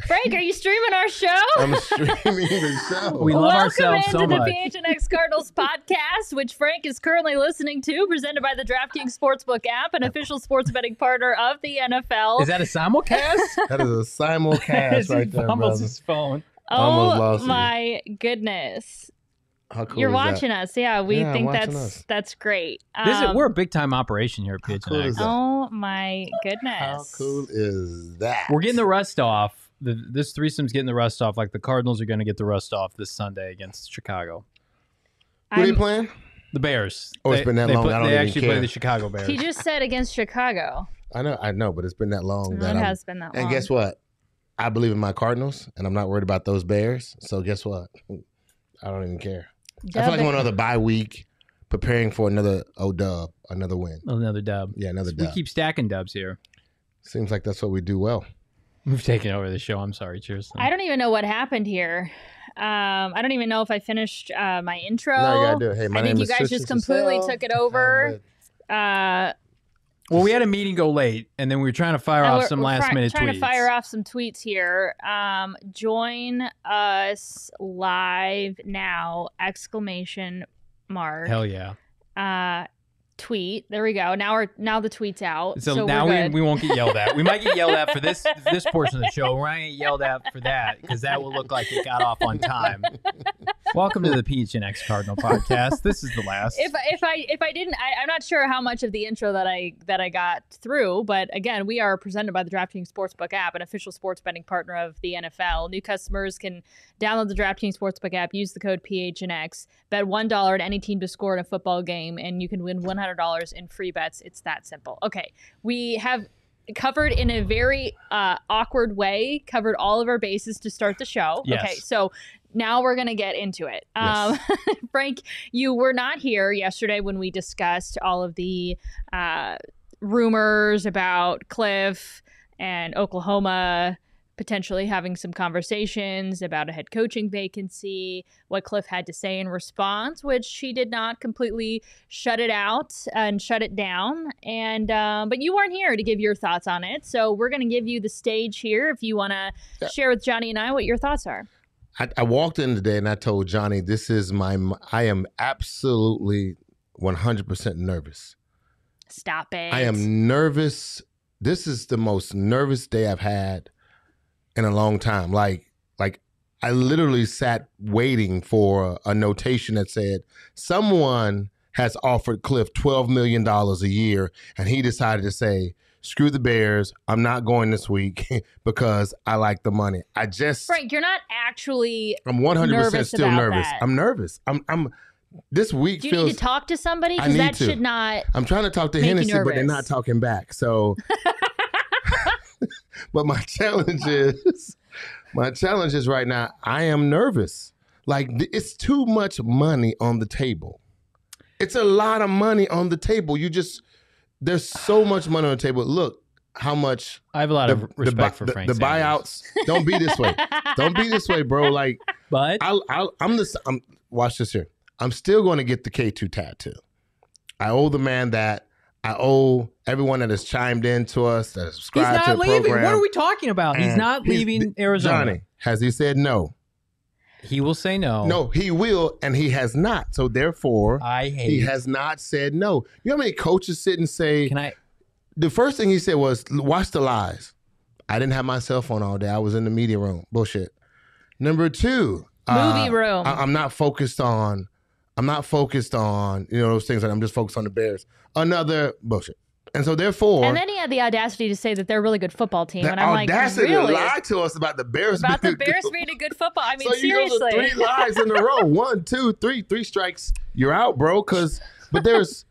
Frank, are you streaming our show? I'm streaming the show. We love ourselves so much. Welcome into the PHNX Cardinals podcast, which Frank is currently listening to, presented by the DraftKings Sportsbook app, an official sports betting partner of the NFL. Is that a simulcast? That is a simulcast right there, fumbles brother. his phone. Oh my goodness. How cool You're is watching that? us. Yeah, we think us. that's great. We're a big time operation here at PHNX. Cool is that? Oh my goodness. How cool is that? We're getting the rust off. This threesome's getting the rust off. Like the Cardinals are going to get the rust off this Sunday against Chicago. Who are they playing? The Bears. Oh, it's been that long. I don't They even actually care. play the Chicago Bears. He just said against Chicago. I know, but it's been that long. It That has been that long. And guess what? I believe in my Cardinals, and I'm not worried about those Bears. So guess what? I don't even care. I feel like I'm on another bye week, preparing for another dub, another win. Another dub. Yeah, another dub. We keep stacking dubs here. Seems like that's what we do well. We've taken over the show. I'm sorry, Chierstin. I don't even know what happened here. I don't even know if I finished my intro. No, you gotta do it. Hey, my I name think is you guys Chierstin just completely Susel. took it over. Well, we had a meeting go late, and then we were trying to fire off some last-minute tweets. Trying to fire off some tweets here. Join us live now! ! Hell yeah. Tweet. There we go. Now the tweet's out. So now we won't get yelled at. We might get yelled at for this portion of the show. We're not gonna get yelled at for that because that will look like it got off on time. Welcome to the PHNX Cardinal podcast. This is the last. If I didn't, I'm not sure how much of the intro that I got through, but again, we are presented by the DraftKings Sportsbook app, an official sports betting partner of the NFL. New customers can download the DraftKings Sportsbook app, use the code PHNX, bet $1 at any team to score in a football game, and you can win $100 in free bets. It's that simple. Okay, we have covered in a very awkward way, covered all of our bases to start the show. Yes. Okay, so now we're going to get into it. Yes. Frank, you were not here yesterday when we discussed all of the rumors about Cliff and Oklahoma potentially having some conversations about a head coaching vacancy, what Cliff had to say in response, which he did not completely shut it out and shut it down. And but you weren't here to give your thoughts on it. So we're going to give you the stage here if you want to share with Johnny and I what your thoughts are. I walked in today and I told Johnny, I am absolutely 100% nervous. Stop it. I am nervous. This is the most nervous day I've had in a long time. Like I literally sat waiting for a notation that said someone has offered Cliff $12 million a year, and he decided to say, screw the Bears, I'm not going this week because I like the money. Frank, you're not actually I'm 100% still nervous. That. I'm nervous. I'm this week Do you feels need to talk to somebody? I Because need that to. should not I'm trying to talk to make you Hennessy, but they're nervous. not talking back. So but my challenge is right now, I am nervous. Like, it's too much money on the table. It's a lot of money on the table. There's so much money on the table. Look how much. I have a lot of respect for Frank the Sanders. buyouts. Don't be this way. Don't be this way, bro. Like, But watch this here. I'm still going to get the K2 tattoo. I owe the man that. I owe everyone that has chimed in to us, that has he's subscribed to not the leaving. program. What are we talking about? He's And not leaving Arizona. Johnny, has he said no? He will say no. No, he will, and he has not. So therefore, he has not said no. You know how many coaches sit and say, the first thing he said was, watch the lies. I didn't have my cell phone all day. I was in the media room. Bullshit. Number two. Movie room. I'm not focused on, those things. I'm just focused on the Bears. Another bullshit. And so therefore. And then he had the audacity to say that they're a really good football team. The And I'm like, audacity really? to lie to us about the Bears About the Bears being a good football. I mean, so seriously. So you go to 3 lies in a row. 1, 2, 3. 3 strikes. You're out, bro. But there's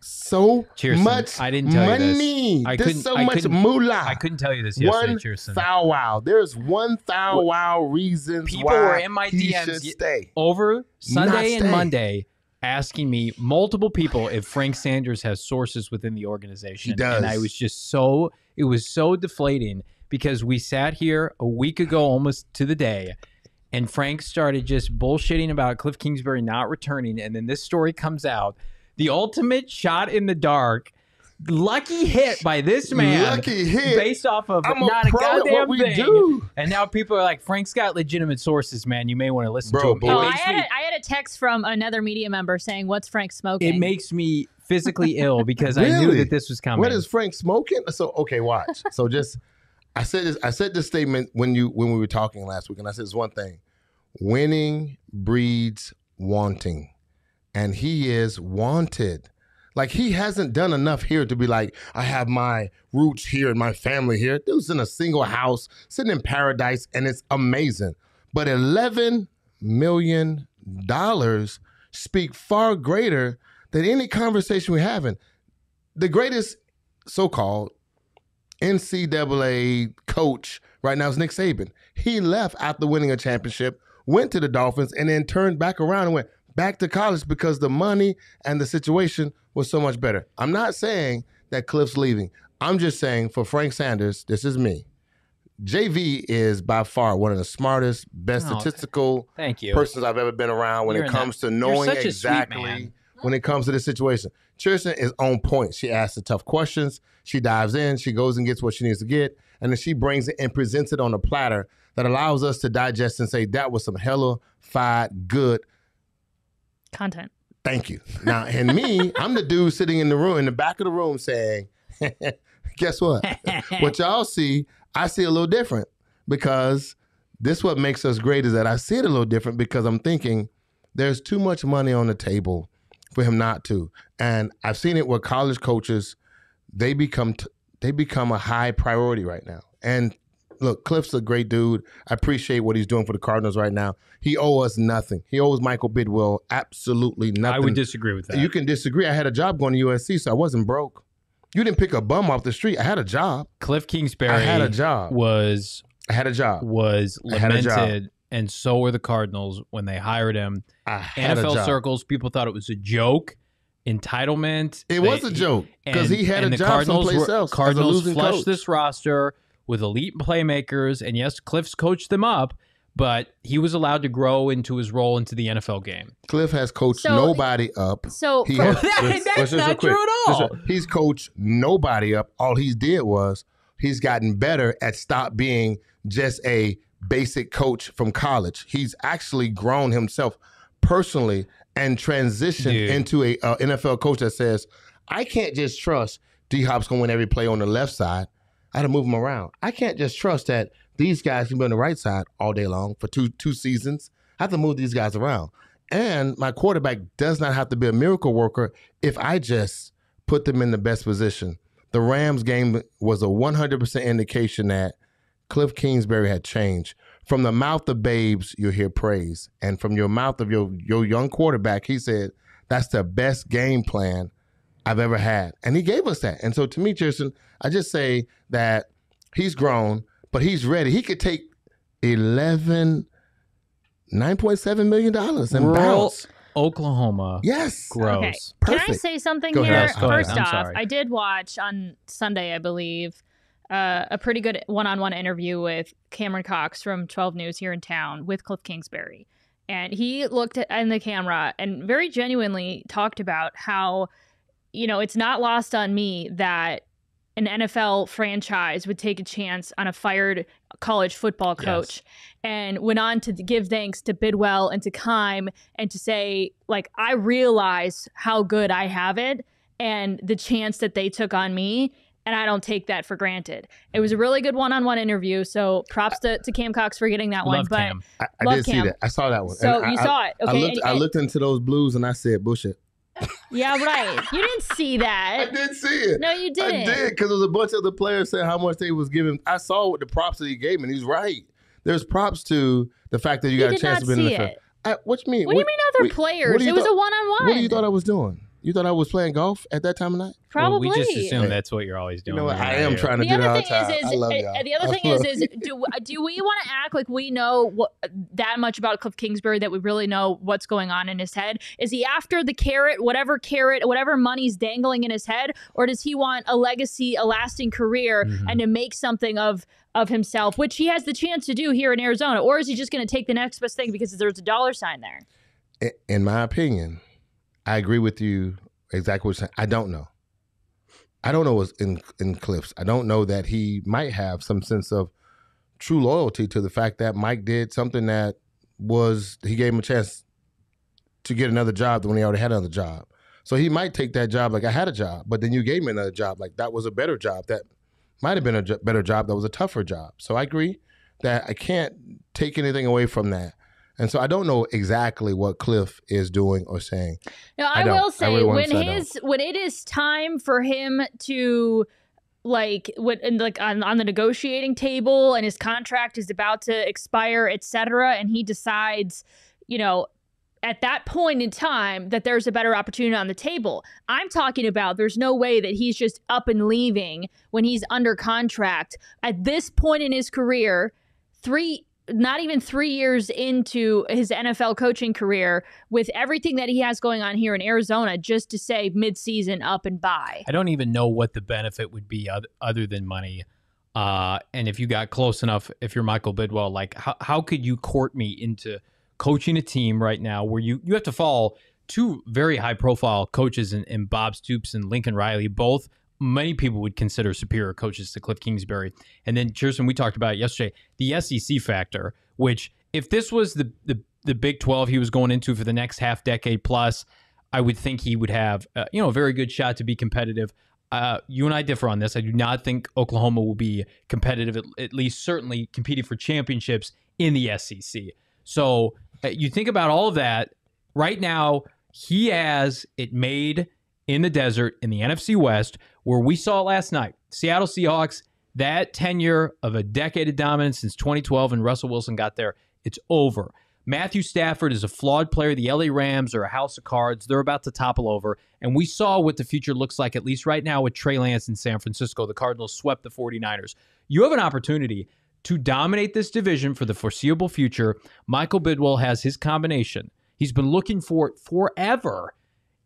so much I didn't tell money. You this. There's so much moolah. I couldn't tell you this yesterday, One Chierstin. foul wow. There's one foul wow reasons People why were in my he DMs should stay. over Sunday and stay. Monday asking me, multiple people, if Frank Sanders has sources within the organization. He does. And I was just it was so deflating because we sat here a week ago almost to the day and Frank started just bullshitting about Cliff Kingsbury not returning. And then this story comes out, the ultimate shot in the dark. lucky hit by this man. Lucky hit. Based off of I'm not a pro at goddamn what we thing. do. And now people are like, Frank's got legitimate sources, man. You may want to listen to him. Boy. Oh, I had a text from another media member saying, "What's Frank smoking?" It makes me physically ill because I knew that this was coming. What is Frank smoking? So okay, watch. So just I said this statement when we were talking last week, and I said it's one thing: winning breeds wanting, and he is wanted. Like, he hasn't done enough here to be like, I have my roots here and my family here. Dude's in a single house, sitting in paradise, and it's amazing. But $11 million speak far greater than any conversation we're having. The greatest so-called NCAA coach right now is Nick Saban. He left after winning a championship, went to the Dolphins, and then turned back around and went back to college because the money and the situation was so much better. I'm not saying that Cliff's leaving. I'm just saying for Frank Sanders, this is me. JV is by far one of the smartest, best statistical persons I've ever been around when it comes to knowing exactly when it comes to this situation. Chierstin is on point. She asks the tough questions. She dives in. She goes and gets what she needs to get. And then she brings it and presents it on a platter that allows us to digest and say, that was some hella fine, good content. Thank you. Now, and me, I'm the dude sitting in the back of the room saying, guess what? What y'all see, I see a little different, because this what makes us great is that I see it a little different because I'm thinking there's too much money on the table for him not to. And I've seen it with college coaches. They become a high priority right now. And look, Cliff's a great dude. I appreciate what he's doing for the Cardinals right now. He owes us nothing. He owes Michael Bidwell absolutely nothing. I would disagree with that. You can disagree. I had a job going to USC, so I wasn't broke. You didn't pick a bum off the street. I had a job. Cliff Kingsbury I had a job. Was lamented, and so were the Cardinals when they hired him. NFL circles, people thought it was a joke. Entitlement. It was a joke because he had a job someplace else. Cardinals flushed this roster with elite playmakers, and yes, Cliff's coached them up, but he was allowed to grow into his role into the NFL game. Cliff has coached nobody up. So that's not true at all. He's coached nobody up. All he did was he's gotten better at stop being just a basic coach from college. He's actually grown himself personally and transitioned into a NFL coach that says, I can't just trust D-Hop's going to win every play on the left side. I had to move them around. I can't just trust that these guys can be on the right side all day long for two seasons. I have to move these guys around. And my quarterback does not have to be a miracle worker if I just put them in the best position. The Rams game was a 100% indication that Cliff Kingsbury had changed. From the mouth of babes, you'll hear praise. And from your mouth of your young quarterback, he said, that's the best game plan I've ever had. And he gave us that. And so to me, Chierstin, I just say that he's grown, but he's ready. He could take $9.7 million and bounce. Oklahoma. Yes. Gross. Okay. Perfect. Can I say something Go here? ahead. First I'm off, sorry. I did watch on Sunday, I believe, a pretty good one-on-one interview with Cameron Cox from 12 News here in town with Cliff Kingsbury. And he looked in the camera and very genuinely talked about how, it's not lost on me that an NFL franchise would take a chance on a fired college football coach, and went on to give thanks to Bidwell and to Keim and to say, like, I realize how good I have it and the chance that they took on me, and I don't take that for granted. It was a really good one-on-one interview, so props to Cam Cox for getting that one. Love Cam. I did see that. I saw that one. So and you saw it. Okay. I looked into those blues and I said, bullshit. Yeah, right. You didn't see that. I did see it. No, you didn't. I did, because there was a bunch of the players saying how much they was giving. I saw what the props that he gave, and he's right. There's props to the fact that you got a chance to be in the NFL. What you mean? What do you mean other players? It was a one-on-one. What do you thought I was doing? You thought I was playing golf at that time of night? Probably. Well, we just assume that's what you're always doing. You know what? I am trying to do that all the time. I love y'all. The other thing is do we want to act like we know that much about Cliff Kingsbury, that we really know what's going on in his head? Is he after the carrot, whatever money's dangling in his head, or does he want a legacy, a lasting career, and to make something of himself, which he has the chance to do here in Arizona? Or is he just going to take the next best thing because there's a dollar sign there? In my opinion, I agree with you exactly what you're saying. I don't know. I don't know what's in Cliff's. I don't know that he might have some sense of true loyalty to the fact that Mike did something that he gave him a chance to get another job when he already had another job. So he might take that job like, I had a job, but then you gave me another job. Like, that was a better job. That might have been a better job. That was a tougher job. So I agree that I can't take anything away from that. And so I don't know exactly what Cliff is doing or saying. No, I will say, when it is time for him to on the negotiating table and his contract is about to expire, etc., and he decides, at that point in time that there's a better opportunity on the table. I'm talking about there's no way that he's just up and leaving when he's under contract at this point in his career, not even 3 years into his NFL coaching career, with everything that he has going on here in Arizona, just to say mid-season up and bye. I don't even know what the benefit would be other than money. And if you got close enough, if you're Michael Bidwell, like how could you court me into coaching a team right now where you have to follow two very high-profile coaches in Bob Stoops and Lincoln Riley, both many people would consider superior coaches to Cliff Kingsbury. And then, Chierstin, we talked about it yesterday, the SEC factor, which if this was the Big 12 he was going into for the next half decade plus, I would think he would have a very good shot to be competitive. You and I differ on this. I do not think Oklahoma will be competitive, at least certainly competing for championships in the SEC. So you think about all of that. Right now, he has it made in the desert in the NFC West, where we saw last night. Seattle Seahawks, that tenure of a decade of dominance since 2012 and Russell Wilson got there, it's over. Matthew Stafford is a flawed player. The LA Rams are a house of cards. They're about to topple over. And we saw what the future looks like, at least right now, with Trey Lance in San Francisco. The Cardinals swept the 49ers. You have an opportunity to dominate this division for the foreseeable future. Michael Bidwell has his combination. He's been looking for it forever.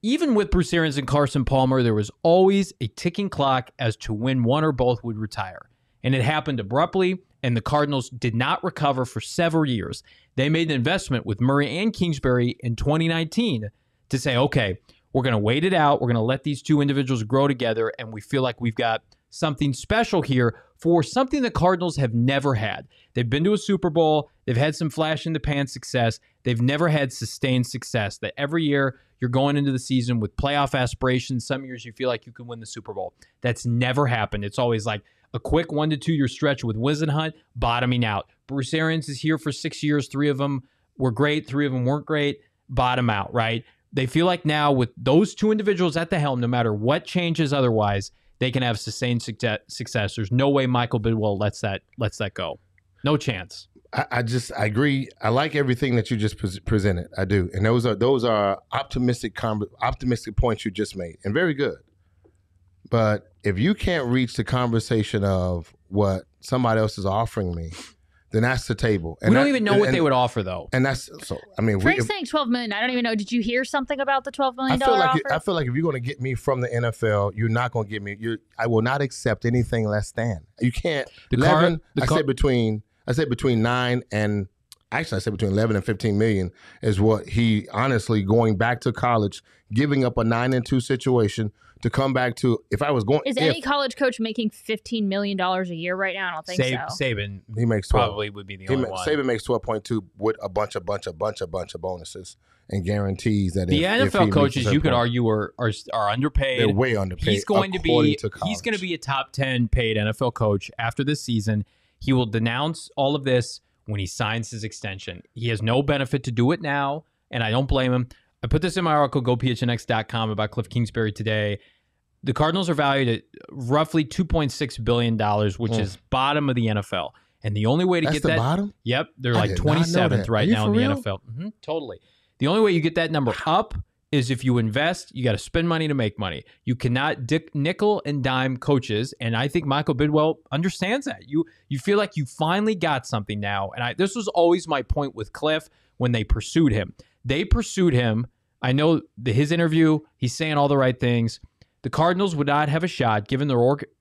Even with Bruce Arians and Carson Palmer, there was always a ticking clock as to when one or both would retire. And it happened abruptly, and the Cardinals did not recover for several years. They made an investment with Murray and Kingsbury in 2019 to say, okay, we're going to wait it out. We're going to let these two individuals grow together, and we feel like we've got something special here for something the Cardinals have never had. They've been to a Super Bowl. They've had some flash-in-the-pan success. They've never had sustained success. That every year you're going into the season with playoff aspirations. Some years you feel like you can win the Super Bowl. That's never happened. It's always like a quick 1 to 2 year stretch with Wisenhunt bottoming out. Bruce Arians is here for 6 years. 3 of them were great. 3 of them weren't great. Bottom out, right? They feel like now with those two individuals at the helm, no matter what changes otherwise, they can have sustained success. There's no way Michael Bidwell lets that go. No chance. I agree. I like everything that you just presented. I do, and those are optimistic points you just made, and very good. But if you can't reach the conversation of what somebody else is offering me, then that's the table. And we don't even know what they would offer, though. And that's so. I mean, Frank's saying $12 million. I don't even know. Did you hear something about the $12 million offer? I feel like if you're going to get me from the NFL, you're not going to get me. I will not accept anything less than. You can't. I said between 9 and actually I said between 11 and 15 million is what he honestly going back to college, giving up a 9-2 situation to come back to. If I was going, any college coach making $15 million a year right now? I don't think so. Saban, he makes 12. Probably would be the only one. Saban makes 12.2 with a bunch of bonuses and guarantees that the NFL coaches you could argue are underpaid. They're way underpaid. He's going to be a top 10 paid NFL coach after this season. He will denounce all of this when he signs his extension. He has no benefit to do it now, and I don't blame him. I put this in my article, gophnx.com, about Cliff Kingsbury today. The Cardinals are valued at roughly $2.6 billion, which is bottom of the NFL. And the only way to get that... That's the bottom? Yep. They're like 27th right now in the NFL. Totally. The only way you get that number up is if you invest. You got to spend money to make money. You cannot nickel and dime coaches, and I think Michael Bidwell understands that. You feel like you finally got something now, and this was always my point with Cliff when they pursued him. They pursued him. I know his interview, he's saying all the right things. The Cardinals would not have a shot, given their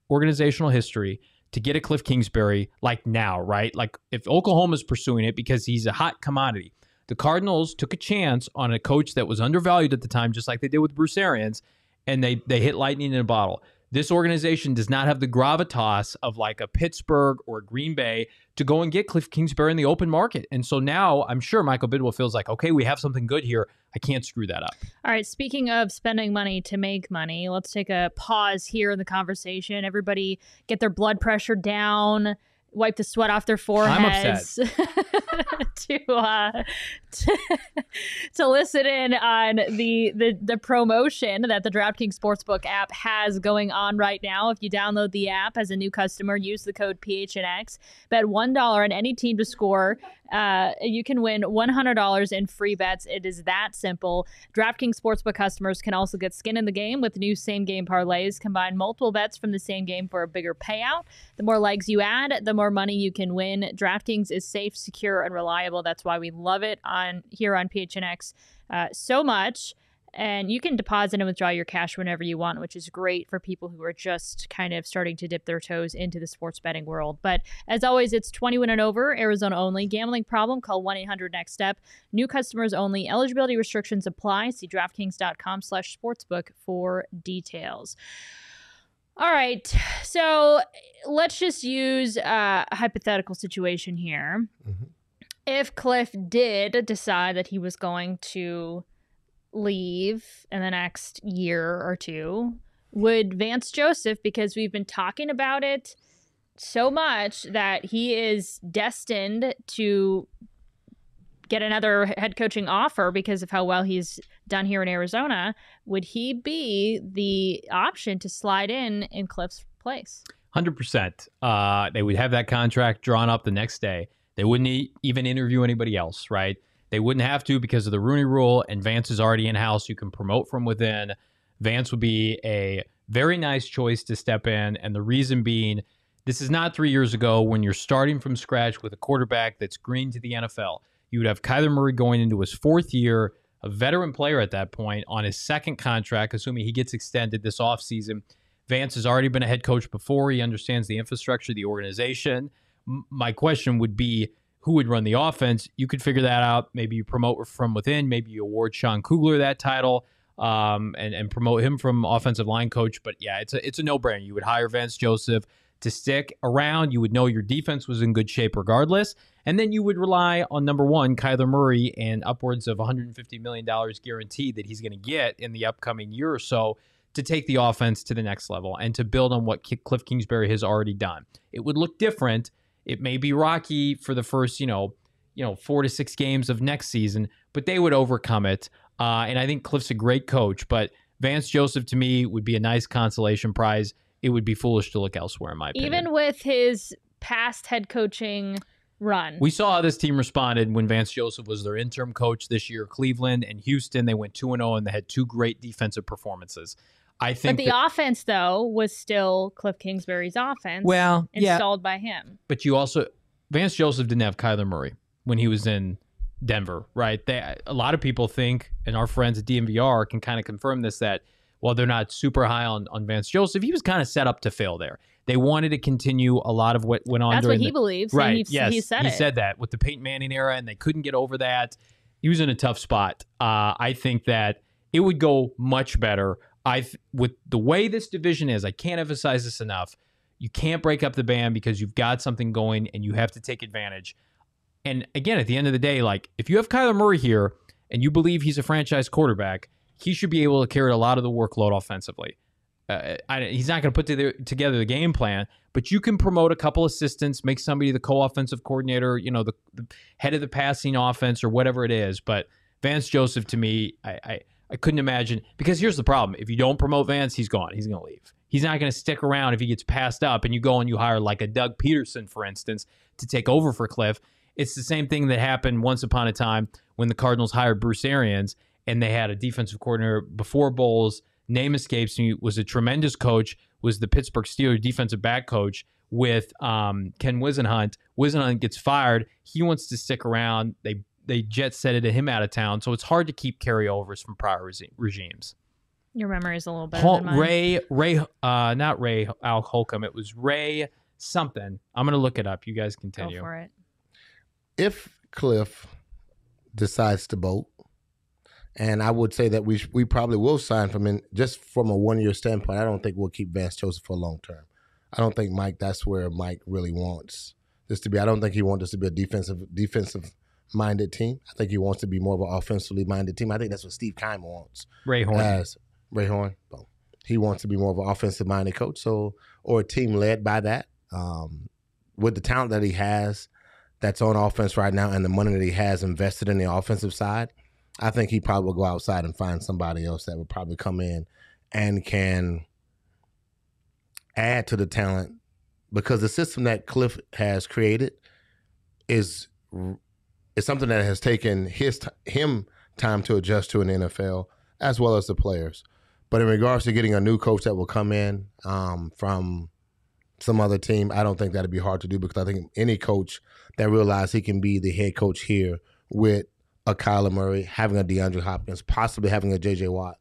organizational history, to get a Cliff Kingsbury like now, right? Like if Oklahoma's pursuing it because he's a hot commodity. The Cardinals took a chance on a coach that was undervalued at the time, just like they did with Bruce Arians, and they hit lightning in a bottle. This organization does not have the gravitas of like a Pittsburgh or Green Bay to go and get Cliff Kingsbury in the open market. And so now I'm sure Michael Bidwell feels like, okay, we have something good here. I can't screw that up. All right. Speaking of spending money to make money, let's take a pause here in the conversation. Everybody get their blood pressure down, wipe the sweat off their foreheads. I'm upset. to listen in on the promotion that the DraftKings Sportsbook app has going on right now. If you download the app as a new customer, use the code PHNX, bet $1 on any team to score. You can win $100 in free bets. It is that simple. DraftKings Sportsbook customers can also get skin in the game with new same-game parlays. Combine multiple bets from the same game for a bigger payout. The more legs you add, the more money you can win. DraftKings is safe, secure, and reliable. That's why we love it here on PHNX so much. And you can deposit and withdraw your cash whenever you want, which is great for people who are just kind of starting to dip their toes into the sports betting world. But as always, it's 21 and over, Arizona only. Gambling problem? Call 1-800-NEXT-STEP. New customers only. Eligibility restrictions apply. See DraftKings.com/sportsbook for details. All right, so let's just use a hypothetical situation here. Mm-hmm. If Cliff did decide that he was going to leave in the next year or two, would Vance Joseph, because we've been talking about it so much that he is destined to get another head coaching offer because of how well he's done here in Arizona, would he be the option to slide in Cliff's place? 100%. They would have that contract drawn up the next day. They wouldn't even interview anybody else, right? They wouldn't have to because of the Rooney Rule, and Vance is already in-house. You can promote from within. Vance would be a very nice choice to step in, and the reason being, this is not 3 years ago when you're starting from scratch with a quarterback that's green to the NFL. You would have Kyler Murray going into his fourth year, a veteran player at that point, on his second contract, assuming he gets extended this offseason. Vance has already been a head coach before. He understands the infrastructure, the organization. My question would be, who would run the offense? You could figure that out. Maybe you promote from within. Maybe you award Sean Kugler that title and promote him from offensive line coach. But yeah, it's a no-brainer. You would hire Vance Joseph to stick around. You would know your defense was in good shape regardless. And then you would rely on, number one, Kyler Murray and upwards of $150 million guaranteed that he's going to get in the upcoming year or so to take the offense to the next level and to build on what Cliff Kingsbury has already done. It would look different. It may be rocky for the first, 4 to 6 games of next season, but they would overcome it. And I think Cliff's a great coach, but Vance Joseph to me would be a nice consolation prize. It would be foolish to look elsewhere, in my opinion. Even with his past head coaching run. We saw how this team responded when Vance Joseph was their interim coach this year. Cleveland and Houston, they went 2-0, and they had 2 great defensive performances. I think but the offense, though, was still Cliff Kingsbury's offense. Well, installed by him. But Vance Joseph didn't have Kyler Murray when he was in Denver, right? A lot of people think, and our friends at DMVR can kind of confirm this, that while they're not super high on Vance Joseph, he was kind of set up to fail there. They wanted to continue a lot of what went on. That's what he believes. Right, yes. He said that with the Peyton Manning era, and they couldn't get over that. He was in a tough spot. I think that it would go much better. With the way this division is, I can't emphasize this enough. You can't break up the band because you've got something going and you have to take advantage. And again, at the end of the day, like if you have Kyler Murray here and you believe he's a franchise quarterback, he should be able to carry a lot of the workload offensively. He's not going to put together the game plan, but you can promote a couple assistants, make somebody the co-offensive coordinator, the head of the passing offense or whatever it is. But Vance Joseph, to me, I couldn't imagine, because here's the problem. If you don't promote Vance, he's gone. He's going to leave. He's not going to stick around if he gets passed up and you go and you hire like a Doug Peterson, for instance, to take over for Cliff. It's the same thing that happened once upon a time when the Cardinals hired Bruce Arians and they had a defensive coordinator before Bowles. Name escapes me, was a tremendous coach, was the Pittsburgh Steelers defensive back coach with Ken Wisenhunt. Wisenhunt gets fired. He wants to stick around. They jet set it to him out of town, so it's hard to keep carryovers from prior regimes. Your memory is a little better than mine. Not Ray Al Holcomb. It was Ray something. I'm going to look it up. You guys continue. Go for it. If Cliff decides to bolt And I would say that we probably will sign from in just from a 1-year standpoint. I don't think we'll keep Vance Joseph for long term. I don't think Mike. That's where Mike really wants this to be. I don't think he wants this to be a defensive minded team. I think he wants to be more of an offensively minded team. I think that's what Steve Keim wants. Ray Horn. Well, he wants to be more of an offensive minded coach. So or a team led by that. With the talent that he has, that's on offense right now, and the money that he has invested in the offensive side. I think he probably will go outside and find somebody else that would probably come in and can add to the talent, because the system that Cliff has created is something that has taken him time to adjust to in the NFL, as well as the players. But in regards to getting a new coach that will come in from some other team, I don't think that'd be hard to do, because I think any coach that realizes he can be the head coach here with a Kyler Murray, having a DeAndre Hopkins, possibly having a J.J. Watt,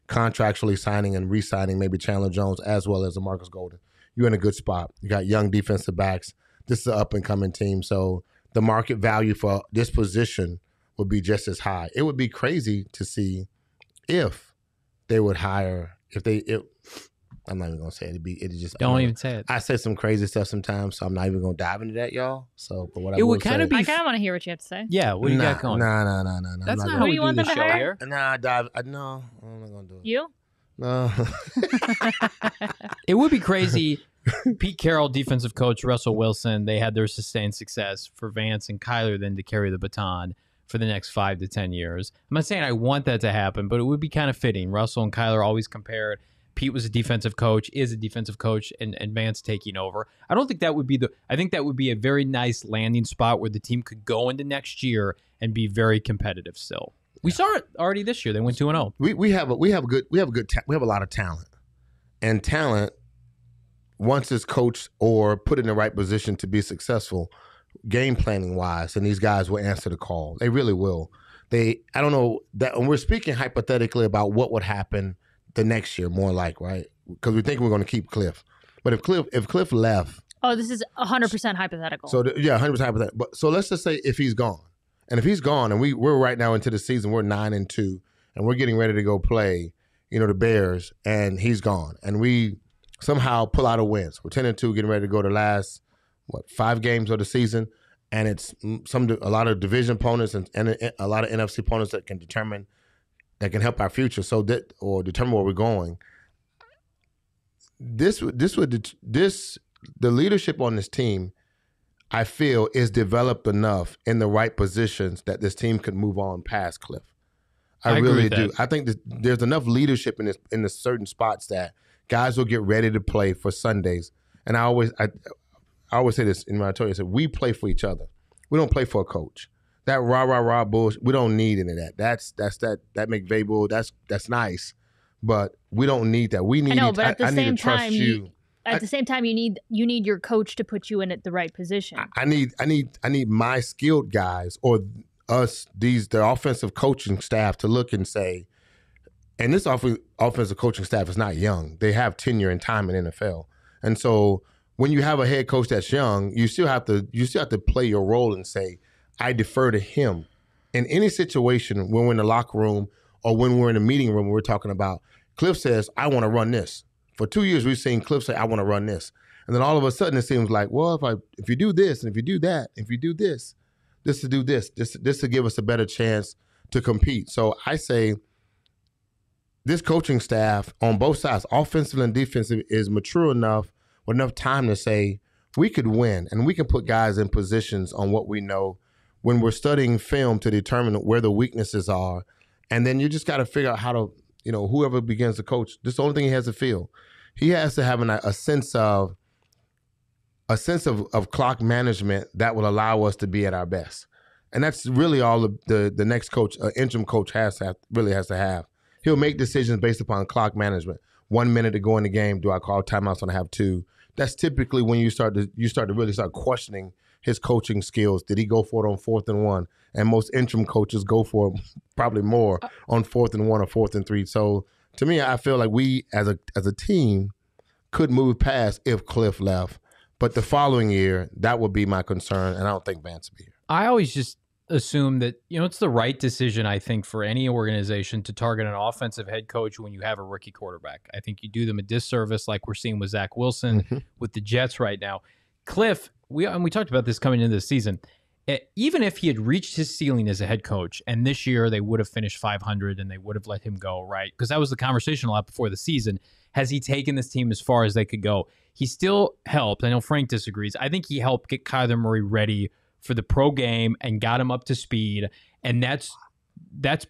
contractually signing and re-signing maybe Chandler Jones as well as a Marcus Golden, you're in a good spot. You got young defensive backs. This is an up-and-coming team, so the market value for this position would be just as high. It would be crazy to see if they would hire, I'm not even gonna say it. It'd just don't even say it. I say some crazy stuff sometimes, so I'm not even gonna dive into that, y'all. So, but what I it would would kind of be. I kind of want to hear what you have to say. Yeah, what do you got going? Nah. That's not gonna how we you do want the them to show hire? here. Nah, dive. No, I'm not gonna do it. You? No. It would be crazy. Pete Carroll, defensive coach, Russell Wilson, they had their sustained success for Vance and Kyler then to carry the baton for the next 5 to 10 years. I'm not saying I want that to happen, but it would be kind of fitting. Russell and Kyler always compared. Pete was a defensive coach, is a defensive coach, and Vance taking over. I don't think that would be I think that would be a very nice landing spot where the team could go into next year and be very competitive still. We saw it already this year. They went 2-0. We have a lot of talent. And talent, once it's coached or put in the right position to be successful, game planning wise, and these guys will answer the call. They really will. I don't know that, and we're speaking hypothetically about what would happen the next year, more like, right? Because we think we're going to keep Cliff. But if Cliff left. Oh, this is 100% hypothetical. So, 100% hypothetical. But so let's just say if he's gone. And if he's gone, and we're right now into the season, we're 9-2, and we're getting ready to go play, the Bears, and he's gone. And we somehow pull out a win. So we're 10-2, getting ready to go to the last, 5 games of the season. And it's a lot of division opponents and a lot of NFC opponents that can help our future, or determine where we're going. The leadership on this team, I feel, is developed enough in the right positions that this team could move on past Cliff. I really do. I think there's enough leadership in the certain spots that guys will get ready to play for Sundays. And I always say this in my told you, I said, we play for each other. We don't play for a coach. That rah bullshit, we don't need any of that. That McVay bull, that's nice, but we don't need that. We need. But at the same time, you. At the same time, you need your coach to put you in at the right position. I need my skilled guys or the offensive coaching staff to look and say, and this offensive coaching staff is not young. They have tenure and time in NFL, and so when you have a head coach that's young, you still have to play your role and say, I defer to him. In any situation, when we're in the locker room or when we're in the meeting room, we're talking about, Cliff says, I want to run this. For 2 years, we've seen Cliff say, I want to run this. And then all of a sudden, it seems like, well, if you do this, and if you do that, if you do this to do this to give us a better chance to compete. So I say this coaching staff on both sides, offensive and defensive, is mature enough with enough time to say, we could win, and we can put guys in positions on what we know when we're studying film to determine where the weaknesses are. And then you just got to figure out how to, whoever begins to coach, this is the only thing he has to feel. He has to have a sense of clock management that will allow us to be at our best. And that's really all the next coach, interim coach has to have. He'll make decisions based upon clock management. 1 minute to go in the game, do I call timeouts when I have 2? That's typically when you start to really start questioning his coaching skills. Did he go for it on 4th and 1? And most interim coaches go for it probably more on 4th and 1 or 4th and 3. So to me, I feel like we as a team could move past if Cliff left. But the following year, that would be my concern, and I don't think Vance would be here. I always just assume that, it's the right decision, I think, for any organization to target an offensive head coach when you have a rookie quarterback. I think you do them a disservice like we're seeing with Zach Wilson with the Jets right now. Cliff, we talked about this coming into the season. Even if he had reached his ceiling as a head coach, and this year they would have finished 500 and they would have let him go, right? Because that was the conversation a lot before the season. Has he taken this team as far as they could go? He still helped. I know Frank disagrees. I think he helped get Kyler Murray ready for the pro game and got him up to speed. And that's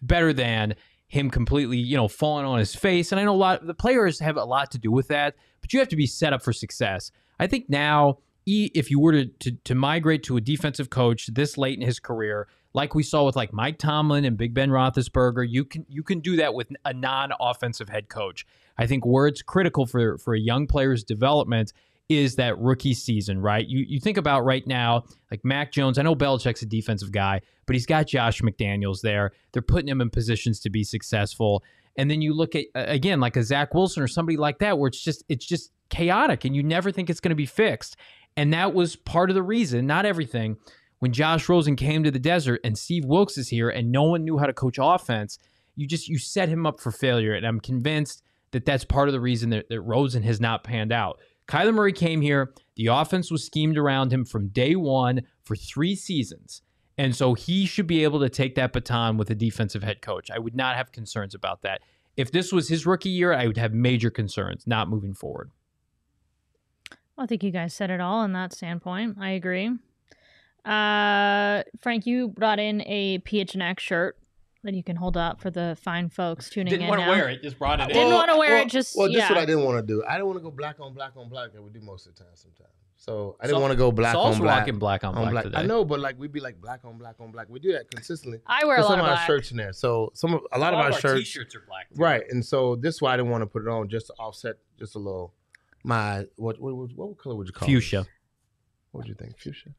better than him completely, falling on his face. And I know the players have a lot to do with that, but you have to be set up for success. I think now, if you were to migrate to a defensive coach this late in his career, like we saw with like Mike Tomlin and Big Ben Roethlisberger, you can do that with a non-offensive head coach. I think where it's critical for a young player's development is that rookie season, right? You think about right now, like Mac Jones. I know Belichick's a defensive guy, but he's got Josh McDaniels there. They're putting him in positions to be successful. And then you look at, again, like a Zach Wilson or somebody like that, where it's just chaotic and you never think it's going to be fixed. And that was part of the reason, not everything, when Josh Rosen came to the desert and Steve Wilkes is here and no one knew how to coach offense, you set him up for failure. And I'm convinced that that's part of the reason that Rosen has not panned out. Kyler Murray came here. The offense was schemed around him from day one for 3 seasons. And so he should be able to take that baton with a defensive head coach. I would not have concerns about that. If this was his rookie year, I would have major concerns, not moving forward. I think you guys said it all on that standpoint. I agree. Frank, you brought in a PHNX shirt that you can hold up for the fine folks tuning in now. Didn't want to wear it, just brought it in. Didn't want to wear it, this is what I didn't want to do. I didn't want to go black on black on black, like we do most of the time sometimes. So I didn't want to go black on black. Rocking black on black today. I know, but like we'd be like black on black on black. We do that consistently. I wear a lot of black. Some of our shirts in there. So a lot of our shirts. T-shirts are black too. Right, and so this is why I didn't want to put it on, just to offset just a little. What color would you call it? Fuchsia. What would you think? Fuchsia?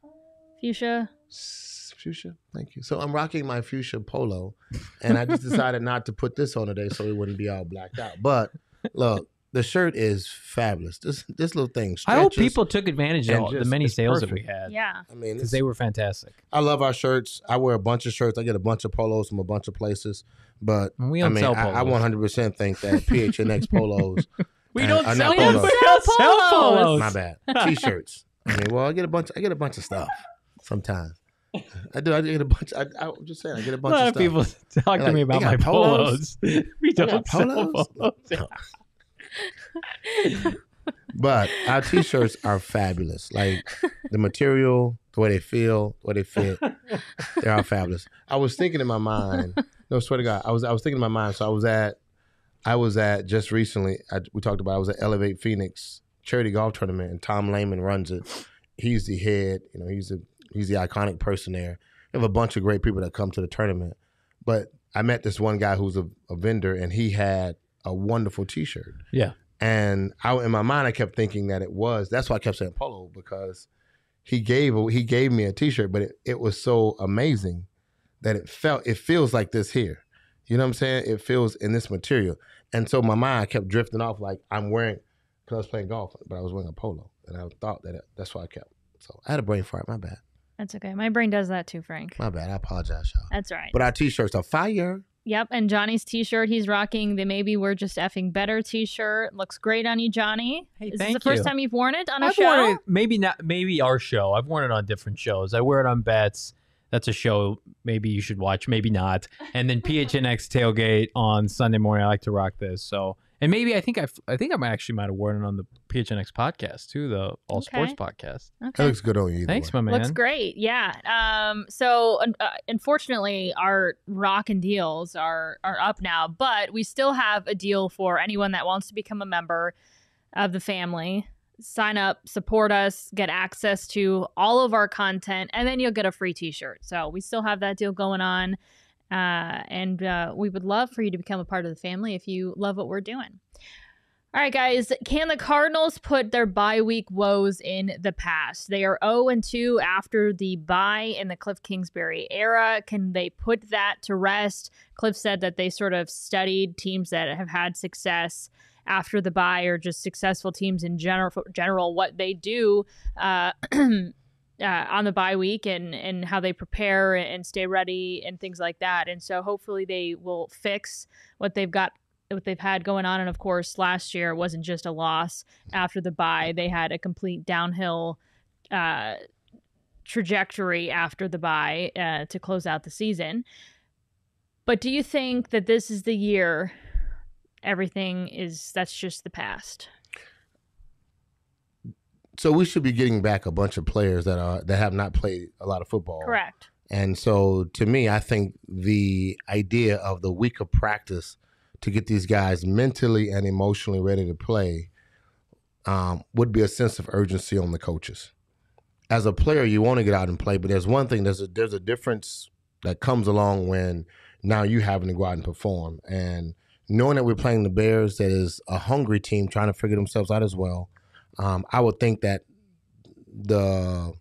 Fuchsia? Thank you. So I'm rocking my fuchsia polo, and I just decided not to put this on today so it wouldn't be all blacked out. But look, the shirt is fabulous. This little thing stretches. I hope people took advantage of the many sales that we had. Yeah. I mean, because they were fantastic. I love our shirts. I wear a bunch of shirts. I get a bunch of polos from a bunch of places. But we don't sell polos. I 100% think that PHNX polos. We don't sell polos. My bad. T-shirts. I get a bunch of stuff sometimes. I do. I get a bunch. I'm just saying. I get a bunch of stuff. A lot of people talk to me about my polos. We don't sell polos. But our T-shirts are fabulous. Like the material, the way they feel, the way they fit, they're all fabulous. I was thinking in my mind. No, swear to God, I was thinking in my mind. So I was at just recently. We talked about. I was at Elevate Phoenix charity golf tournament, and Tom Lehman runs it. He's the head. He's the iconic person there. We have a bunch of great people that come to the tournament. But I met this one guy who's a vendor, and he had a wonderful T-shirt. Yeah. And in my mind, I kept thinking that it was. That's why I kept saying polo, because he gave me a T-shirt, but it was so amazing that it feels like this here. You know what I'm saying? It feels in this material. And so my mind kept drifting off like I'm wearing, because I was playing golf, but I was wearing a polo. And I thought that's why I kept. So I had a brain fart. My bad. That's okay. My brain does that too, Frank. My bad. I apologize, y'all. That's right. But our T-shirts are fire. Yep. And Johnny's T-shirt, he's rocking the Maybe We're Just Effing Better T-shirt. Looks great on you, Johnny. Hey, Is this the first time you've worn it on a show? Worn it, maybe not. Maybe our show. I've worn it on different shows. I wear it on Bets. That's a show maybe you should watch, maybe not. And then PHNX Tailgate on Sunday morning. I like to rock this. So, and maybe I think I might have worn it on the PHNX podcast too, the All Sports podcast. Okay. That looks good on you. Thanks, my man. Looks great. Yeah. So unfortunately, our rock and deals are up now, but we still have a deal for anyone that wants to become a member of the family. Sign up, support us, get access to all of our content, and then you'll get a free T-shirt. So we still have that deal going on. And we would love for you to become a part of the family if you love what we're doing. All right, guys, can the Cardinals put their bye week woes in the past? They are 0-2 after the bye in the Cliff Kingsbury era. Can they put that to rest? Cliff said that they sort of studied teams that have had success after the bye, or just successful teams in general, what they do on the bye week and how they prepare and stay ready and things like that. And so hopefully they will fix what they've had going on. And of course, last year it wasn't just a loss after the bye. They had a complete downhill trajectory after the bye to close out the season. But do you think that this is the year that's just the past? So we should be getting back a bunch of players that have not played a lot of football. Correct. And so to me, I think the idea of the week of practice to get these guys mentally and emotionally ready to play would be a sense of urgency on the coaches. As a player, you want to get out and play, but there's one thing, there's a difference that comes along when now you having to go out and perform. And knowing that we're playing the Bears, that is a hungry team trying to figure themselves out as well, I would think that the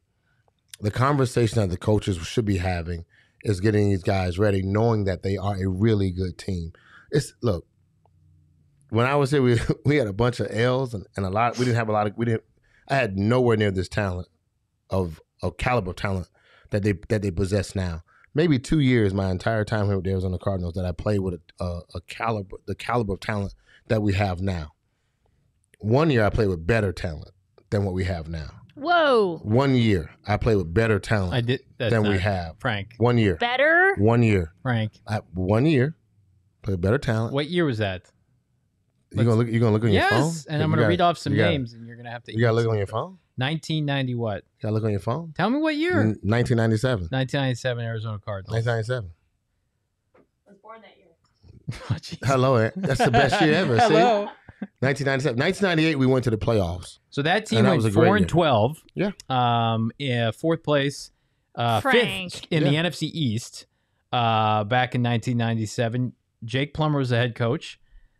conversation that the coaches should be having is getting these guys ready, knowing that they are a really good team. Look, when I was here, we had a bunch of L's and a lot. We didn't have a lot of. I had nowhere near this talent of caliber talent that they possess now. Maybe 2 years, my entire time here with the Arizona Cardinals, that I played with the caliber of talent that we have now. 1 year I played with better talent than what we have now. Whoa. 1 year I played with better talent than we have. Frank. 1 year. Better? 1 year. Frank. 1 year. Played better talent. What year was that? You gonna look on your phone? Yes, and I'm gonna read off some names, and you're gonna have to. You gotta look on your phone. 1990 what? You gotta look on your phone. Tell me what year. 1997. 1997 Arizona Cardinals. 1997. I was born that year. Oh, hello, that's the best year ever. Hello. See? 1997. 1998, we went to the playoffs. So that team went 4-12. Yeah. Fourth place. Fifth in the NFC East. Back in 1997, Jake Plummer was the head coach.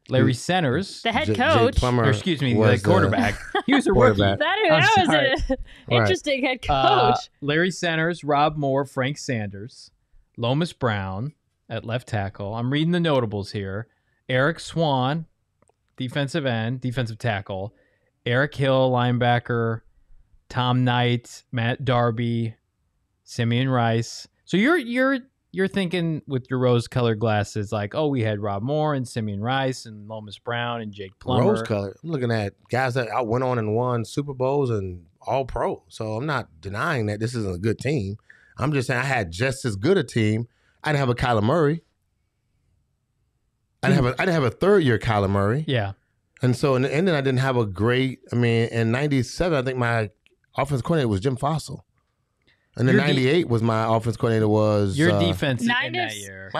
Larry Centers, the head coach, the quarterback. He was a rookie. That was an interesting head coach. Larry Centers, Rob Moore, Frank Sanders, Lomas Brown at left tackle. I'm reading the notables here. Eric Swan, defensive tackle. Eric Hill, linebacker. Tom Knight, Matt Darby, Simeon Rice. So you're thinking with your rose-colored glasses, like, oh, we had Rob Moore and Simeon Rice and Lomas Brown and Jake Plummer. Rose-colored. I'm looking at guys that went on and won Super Bowls and All-Pro. So I'm not denying that this isn't a good team. I'm just saying I had just as good a team. I didn't have a Kyler Murray. I didn't have a third-year Kyler Murray. Yeah. And so, and then I didn't have a great. I mean, in '97, I think my offensive coordinator was Jim Fossil. And then 98 was my offense coordinator was... Your defense in that year.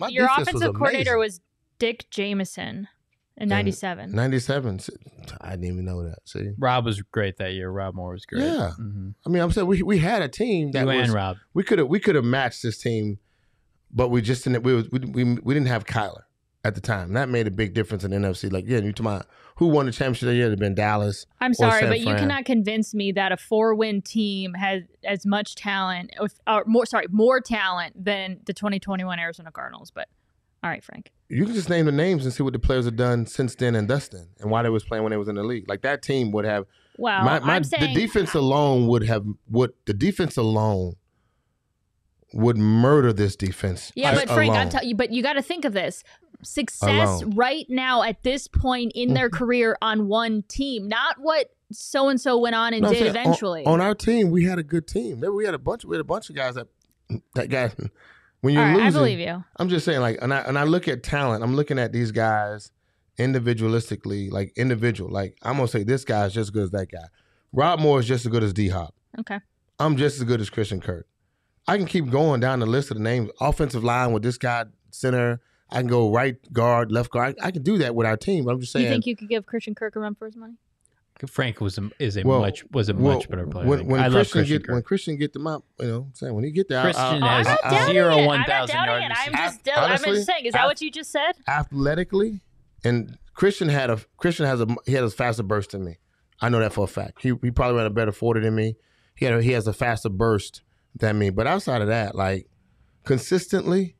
Your offensive coordinator was Dick Jamieson in 97. 97. I didn't even know that. See? Rob was great that year. Rob Moore was great. Yeah. Mm-hmm. I mean, I'm saying we had a team that and Rob. We could have matched this team, but we just didn't. We didn't have Kyler at the time. That made a big difference in the NFC. Like, yeah, you talking about who won the championship that year? It'd have been Dallas. I'm sorry, but you cannot convince me that a 4-win team has as much talent, more talent than the 2021 Arizona Cardinals. But all right, Frank. You can just name the names and see what the players have done since then and thus then, and why they was playing when they was in the league. Like that team would have. Well, the defense alone would murder this defense. Yeah, but Frank, I'm telling you, but you got to think of this. Success right now at this point in their career on one team, not what so-and-so went on and did eventually. On our team, we had a good team. We had a bunch of guys that got, when you're losing. I believe you. I'm just saying, like, and I look at talent, I'm looking at these guys individualistically, like individual. Like, I'm going to say this guy's just as good as that guy. Rob Moore is just as good as D-Hop. Okay. I'm just as good as Christian Kirk. I can keep going down the list of the names. Offensive line with this guy, center. I can go right guard, left guard. I can do that with our team. But I'm just saying. You think you could give Christian Kirk a run for his money? Frank was a much better player. When Christian get them up, I'm saying when he get there, Christian has 1,000 yards. I'm just saying. Is that what you just said? Athletically, and Christian has a faster burst than me. I know that for a fact. He probably ran a better 40 than me. He has a faster burst than me. But outside of that, like consistently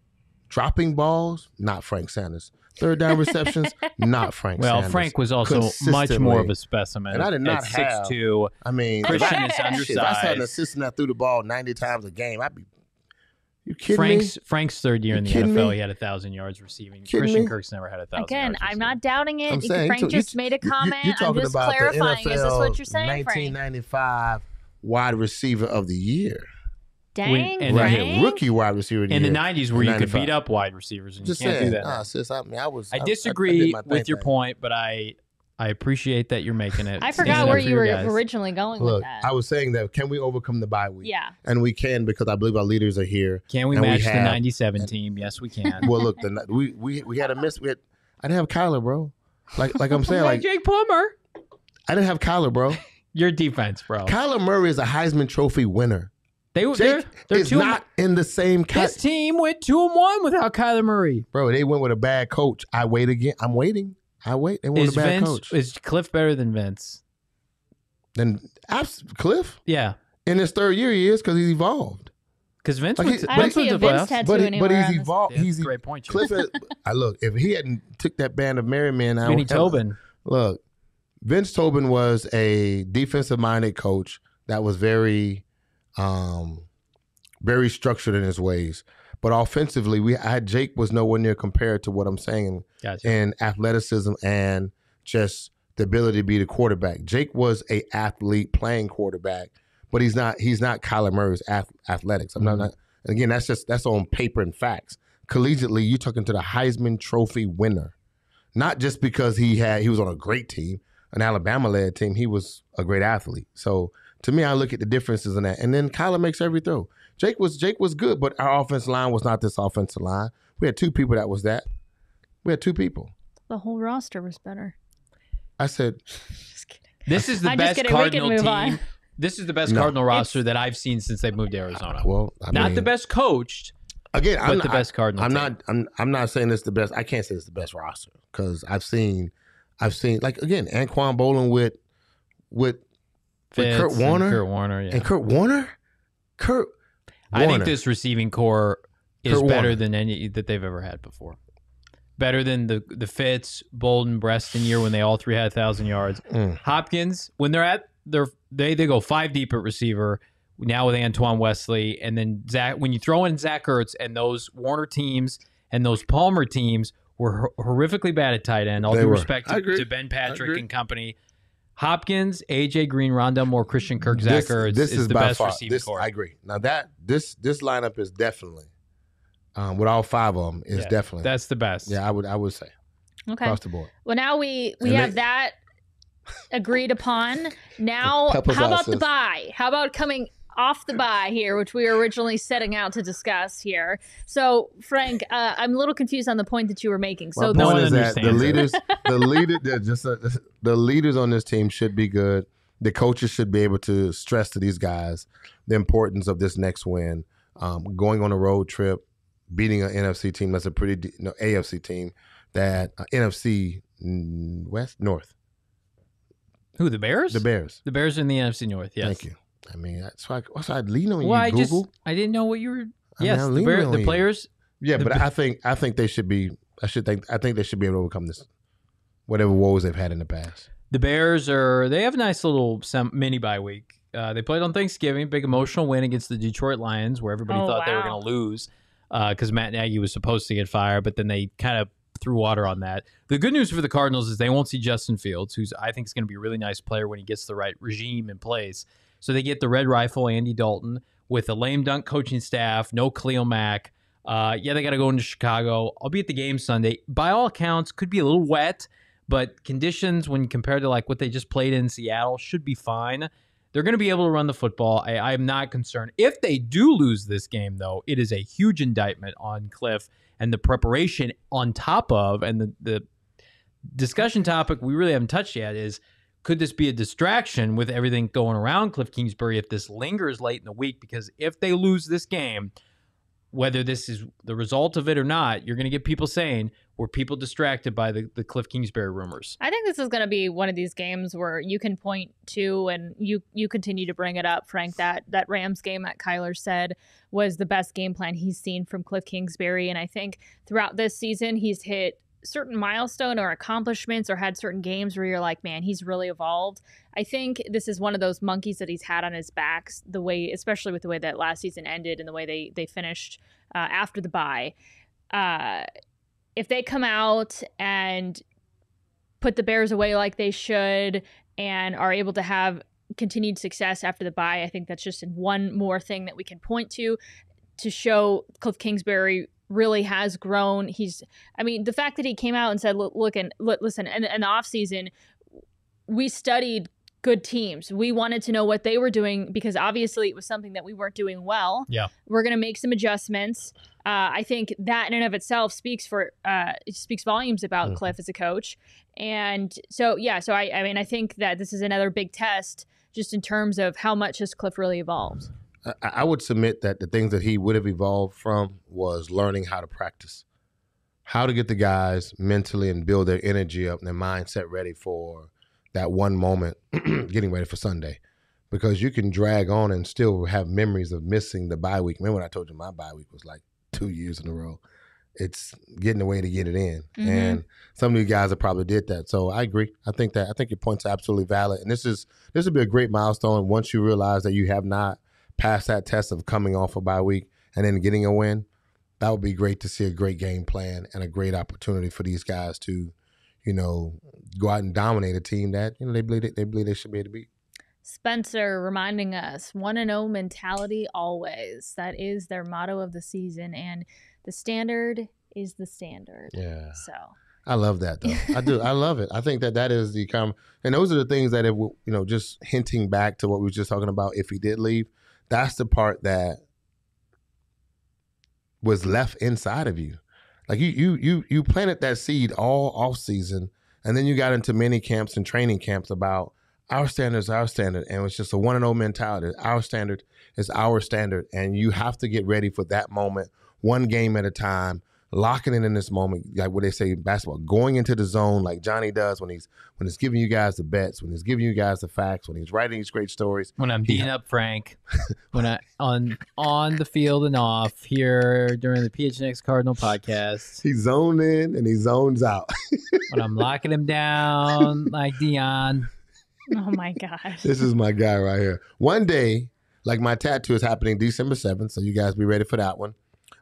dropping balls, not Frank Sanders. third down receptions, not Frank Well, Sanders. Frank was also much more of a specimen. And I did not at have 6'2". I mean, Christian is if I undersized. had an assistant that threw the ball 90 times a game, I'd be. You kidding me? Frank's third year in the kidding NFL, me? he had 1,000 yards receiving. Kidding Christian me? Kirk's never had 1,000 Again, yards I'm receiving. not doubting it. I'm saying, Frank just made a comment. You're talking I'm just about clarifying. the NFL Is this what you're saying, Frank? 1995 wide receiver of the year. Dang, and Right Frank. here, rookie wide receiver of the In the year. 90s, where you could 95. beat up wide receivers, and Just you can't saying, do that. nah, sis, I disagree did my thing with your thing. point, but I appreciate that you're making it. I Standing forgot up where for you your were guys. originally going Look, with that. I was saying that can we overcome the bye week? Yeah. And we can because I believe our leaders are here. Can we and match the have- 97 team? Yes, we can. Well, look, we had a miss. I didn't have Kyler, bro. Like I'm saying, like Jake Plummer. I didn't have Kyler, bro. Your defense, bro. Kyler Murray is a Heisman Trophy winner. They're Jake is two not in the same This team went 2-1 without Kyler Murray. Bro, they went with a bad coach. I wait again. I'm waiting. I wait. They went with a bad coach. Is Cliff better than Vince? Then Cliff Yeah, in his third year he is because he's evolved. because Vince Like went he- to I don't Vince see went a to Vince playoffs. tattoo But anywhere he's on this. evolved. Yeah, He's great point. Cliff. I look if he hadn't took that band of merry men out. Vinny Tobin. Look, Vince Tobin was a defensive minded coach that was very structured in his ways. But offensively, Jake was nowhere near compared to what I'm saying Gotcha. in athleticism and just the ability to be the quarterback. Jake was a athlete playing quarterback, but he's not Kyler Murray's athletics. I'm not. And again, that's on paper and facts. Collegiately, you're talking to the Heisman Trophy winner, not just because he was on a great team, an Alabama-led team. He was a great athlete. So to me, I look at the differences in that, and then Kyler makes every throw. Jake was good, but our offensive line was not this offensive line. We had two people that was that. We had two people. The whole roster was better. I said, Just kidding. This is the I'm just best kidding. We can Cardinal move team. on. This is the best No. Cardinal roster that I've seen since they moved to Arizona. well, I Not mean, the best coached, again. but the best Cardinal I'm team. I'm not saying it's the best. I can't say it's the best roster because I've seen like again Anquan Bolin with Fitz Kurt Warner. and Kurt Warner, yeah. And Kurt Warner. I think this receiving core is Kurt better Warner. than any that they've ever had before. Better than the Fitz, Bolden, Breston year when they all three had 1,000 yards. Hopkins, when they go 5 deep at receiver now with Antoine Wesley, and then when you throw in Zach Ertz and those Warner teams and those Palmer teams were horrifically bad at tight end. All They due were. respect I agree. to Ben Patrick agree. and company. Hopkins, AJ Green, Rondell Moore, Christian Kirk, Zach Ertz This is the by best far. receiving core. I agree. Now this lineup is definitely with all 5 of them is definitely That's the best. yeah. I would say Okay. across the board. Well, now we And have that agreed upon. Now, Help us how out, about the sis. bye? How about coming off the bye here, which we were originally setting out to discuss here? So, Frank, I'm a little confused on the point that you were making. So, My no point one is that the understands it. the leaders on this team should be good. The coaches should be able to stress to these guys the importance of this next win. Going on a road trip, beating an NFC team that's a pretty AFC team that NFC North. Who, the Bears? The Bears. The Bears are in the NFC North, yes. Thank you. I mean, that's why I'd lean on Well, you, Google. I didn't know what you were. I mean, Yes, I'm the, leaning on the you. players. Yeah, but I think they should be. I think they should be able to overcome this, whatever woes they've had in the past. The Bears they have a nice little mini bye week. They played on Thanksgiving, big emotional win against the Detroit Lions, where everybody thought they were going to lose because Matt Nagy was supposed to get fired, but then they kind of threw water on that. The good news for the Cardinals is they won't see Justin Fields, who's I think is going to be a really nice player when he gets the right regime in place. So they get the Red Rifle, Andy Dalton, with a lame dunk coaching staff, no Khalil Mack. They got to go into Chicago. I'll be at the game Sunday. By all accounts, could be a little wet, but conditions when compared to like what they just played in Seattle should be fine. They're going to be able to run the football. I'm not concerned. If they do lose this game, though, it is a huge indictment on Cliff and the preparation on top of, and the discussion topic we really haven't touched yet is, could this be a distraction with everything going around Cliff Kingsbury if this lingers late in the week? Because if they lose this game, whether this is the result of it or not, you're going to get people saying, were people distracted by the Cliff Kingsbury rumors? I think this is going to be one of these games where you can point to, and you continue to bring it up, Frank, that Rams game that Kyler said was the best game plan he's seen from Cliff Kingsbury. And I think throughout this season, he's hit certain milestone or accomplishments or had certain games where you're like, man, he's really evolved. I think this is one of those monkeys that he's had on his back, the way, especially with the way that last season ended and the way they finished after the bye. If they come out and put the Bears away like they should and are able to have continued success after the bye, I think that's just one more thing that we can point to show Cliff Kingsbury really has grown. The fact that he came out and said, listen, in the offseason, we studied good teams. We wanted to know what they were doing because obviously it was something that we weren't doing well. Yeah. We're going to make some adjustments. I think that in and of itself speaks volumes about Cliff as a coach. And so I think that this is another big test just in terms of how much has Cliff really evolved. I would submit that the things that he would have evolved from was learning how to practice, how to get the guys mentally and build their energy up and their mindset ready for that one moment, getting ready for Sunday. Because you can drag on and still have memories of missing the bye week. Remember when I told you my bye week was like 2 years in a row? It's getting a way to get it in. Mm-hmm. And some of you guys have probably did that. So I agree. I think your point's absolutely valid. And this would be a great milestone once you realize that you have not passed that test of coming off a bye week and then getting a win. That would be great to see a great game plan and a great opportunity for these guys to, go out and dominate a team that, they believe they should be able to beat. Spencer reminding us 1-0 mentality always. That is their motto of the season, and the standard is the standard. Yeah. So I love that though. I do. I love it. I think that is the and those are the things that, if just hinting back to what we were just talking about, if he did leave, that's the part that was left inside of you. Like you planted that seed all off season, and then you got into mini camps and training camps about our standard is our standard, and it's just a 1-0 mentality. Our standard is our standard, and you have to get ready for that moment, one game at a time, locking in this moment, like what they say in basketball, going into the zone like Johnny does when he's giving you guys the bets, when he's giving you guys the facts, when he's writing these great stories. When I'm beating up Frank, when I on the field and off here during the PHNX Cardinal podcast. He's zoned in and he zones out. When I'm locking him down like Dion. Oh my gosh. This is my guy right here. One day, like my tattoo is happening December 7th, so you guys be ready for that one.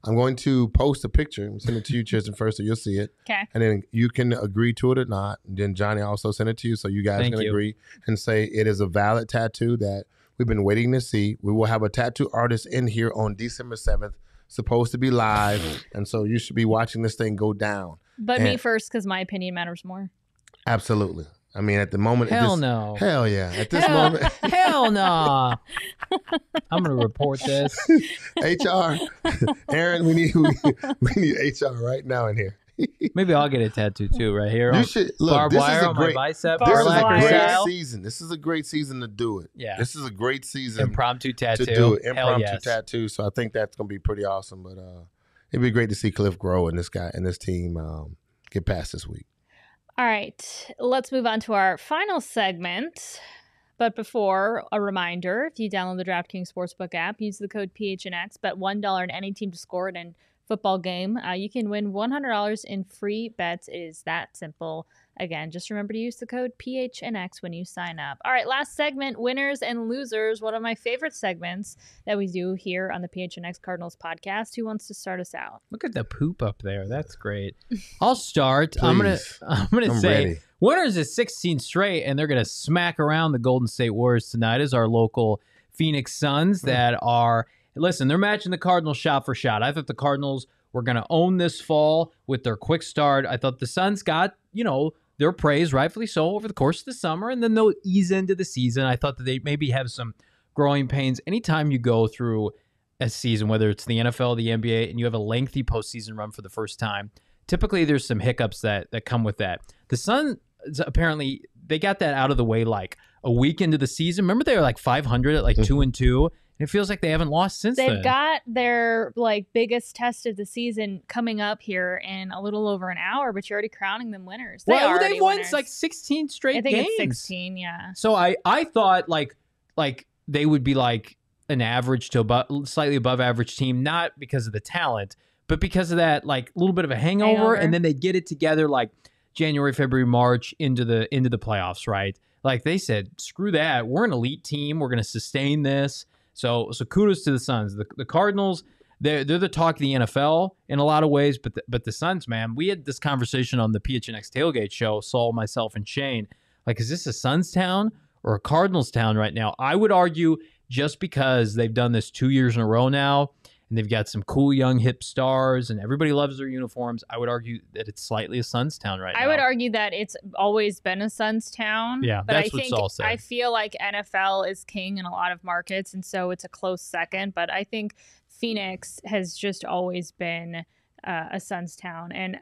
I'm going to post a picture and send it to you, Chierstin, first, so you'll see it. Okay. And then you can agree to it or not. And then Johnny also send it to you, so you guys can agree and say it is a valid tattoo that we've been waiting to see. We will have a tattoo artist in here on December 7th, supposed to be live. And so you should be watching this thing go down. But me first, because my opinion matters more. Absolutely. I mean, at the moment. No. Hell yeah. At this moment. Hell no. I'm going to report this. HR. Aaron, we need HR right now in here. Maybe I'll get a tattoo too, right here. You should look. Barbed This wire is a on great my bicep. This is a great style. season. This is a great season to do it. Yeah. This is a great season. Impromptu tattoo. To do it. Hell Impromptu yes. tattoo. So I think that's going to be pretty awesome. But it'd be great to see Cliff grow and this guy and this team get past this week. All right, let's move on to our final segment. But before, a reminder, if you download the DraftKings Sportsbook app, use the code PHNX, bet $1 on any team to score in a football game. You can win $100 in free bets. It is that simple. Again, just remember to use the code PHNX when you sign up. All right, last segment, winners and losers. One of my favorite segments that we do here on the PHNX Cardinals podcast. Who wants to start us out? Look at the poop up there. That's great. I'll start. Please. I'm gonna say ready. winners is 16 straight, and they're gonna smack around the Golden State Warriors tonight. As our local Phoenix Suns that are they're matching the Cardinals shot for shot. I thought the Cardinals were gonna own this fall with their quick start. I thought the Suns got their praise, rightfully so, over the course of the summer, and then they'll ease into the season. I thought that they maybe have some growing pains. Anytime you go through a season, whether it's the NFL, the NBA, and you have a lengthy postseason run for the first time, typically there's some hiccups that come with that. The Suns, apparently, they got that out of the way like a week into the season. Remember they were like 500 at like 2-2? It feels like they haven't lost since then. They've got their biggest test of the season coming up here in a little over an hour, but you're already crowning them winners. They've won winners. like 16 straight games. I think it's 16, yeah. So I thought like they would be like an average to slightly above average team, not because of the talent, but because of that, like a little bit of a hangover, and then they'd get it together like January, February, March into the playoffs, right? Like they said, screw that. We're an elite team. We're going to sustain this. So kudos to the Suns. The Cardinals, they're the talk of the NFL in a lot of ways, but the Suns, man, we had this conversation on the PHNX Tailgate show, Saul, myself, and Shane. Like, is this a Suns town or a Cardinals town right now? I would argue just because they've done this 2 years in a row now, and they've got some cool young hip stars, and everybody loves their uniforms, I would argue that it's slightly a Suns town right now. I would argue that it's always been a Suns town. Yeah, but that's what Saul said. I feel like NFL is king in a lot of markets, and so it's a close second. But I think Phoenix has just always been a Suns town. And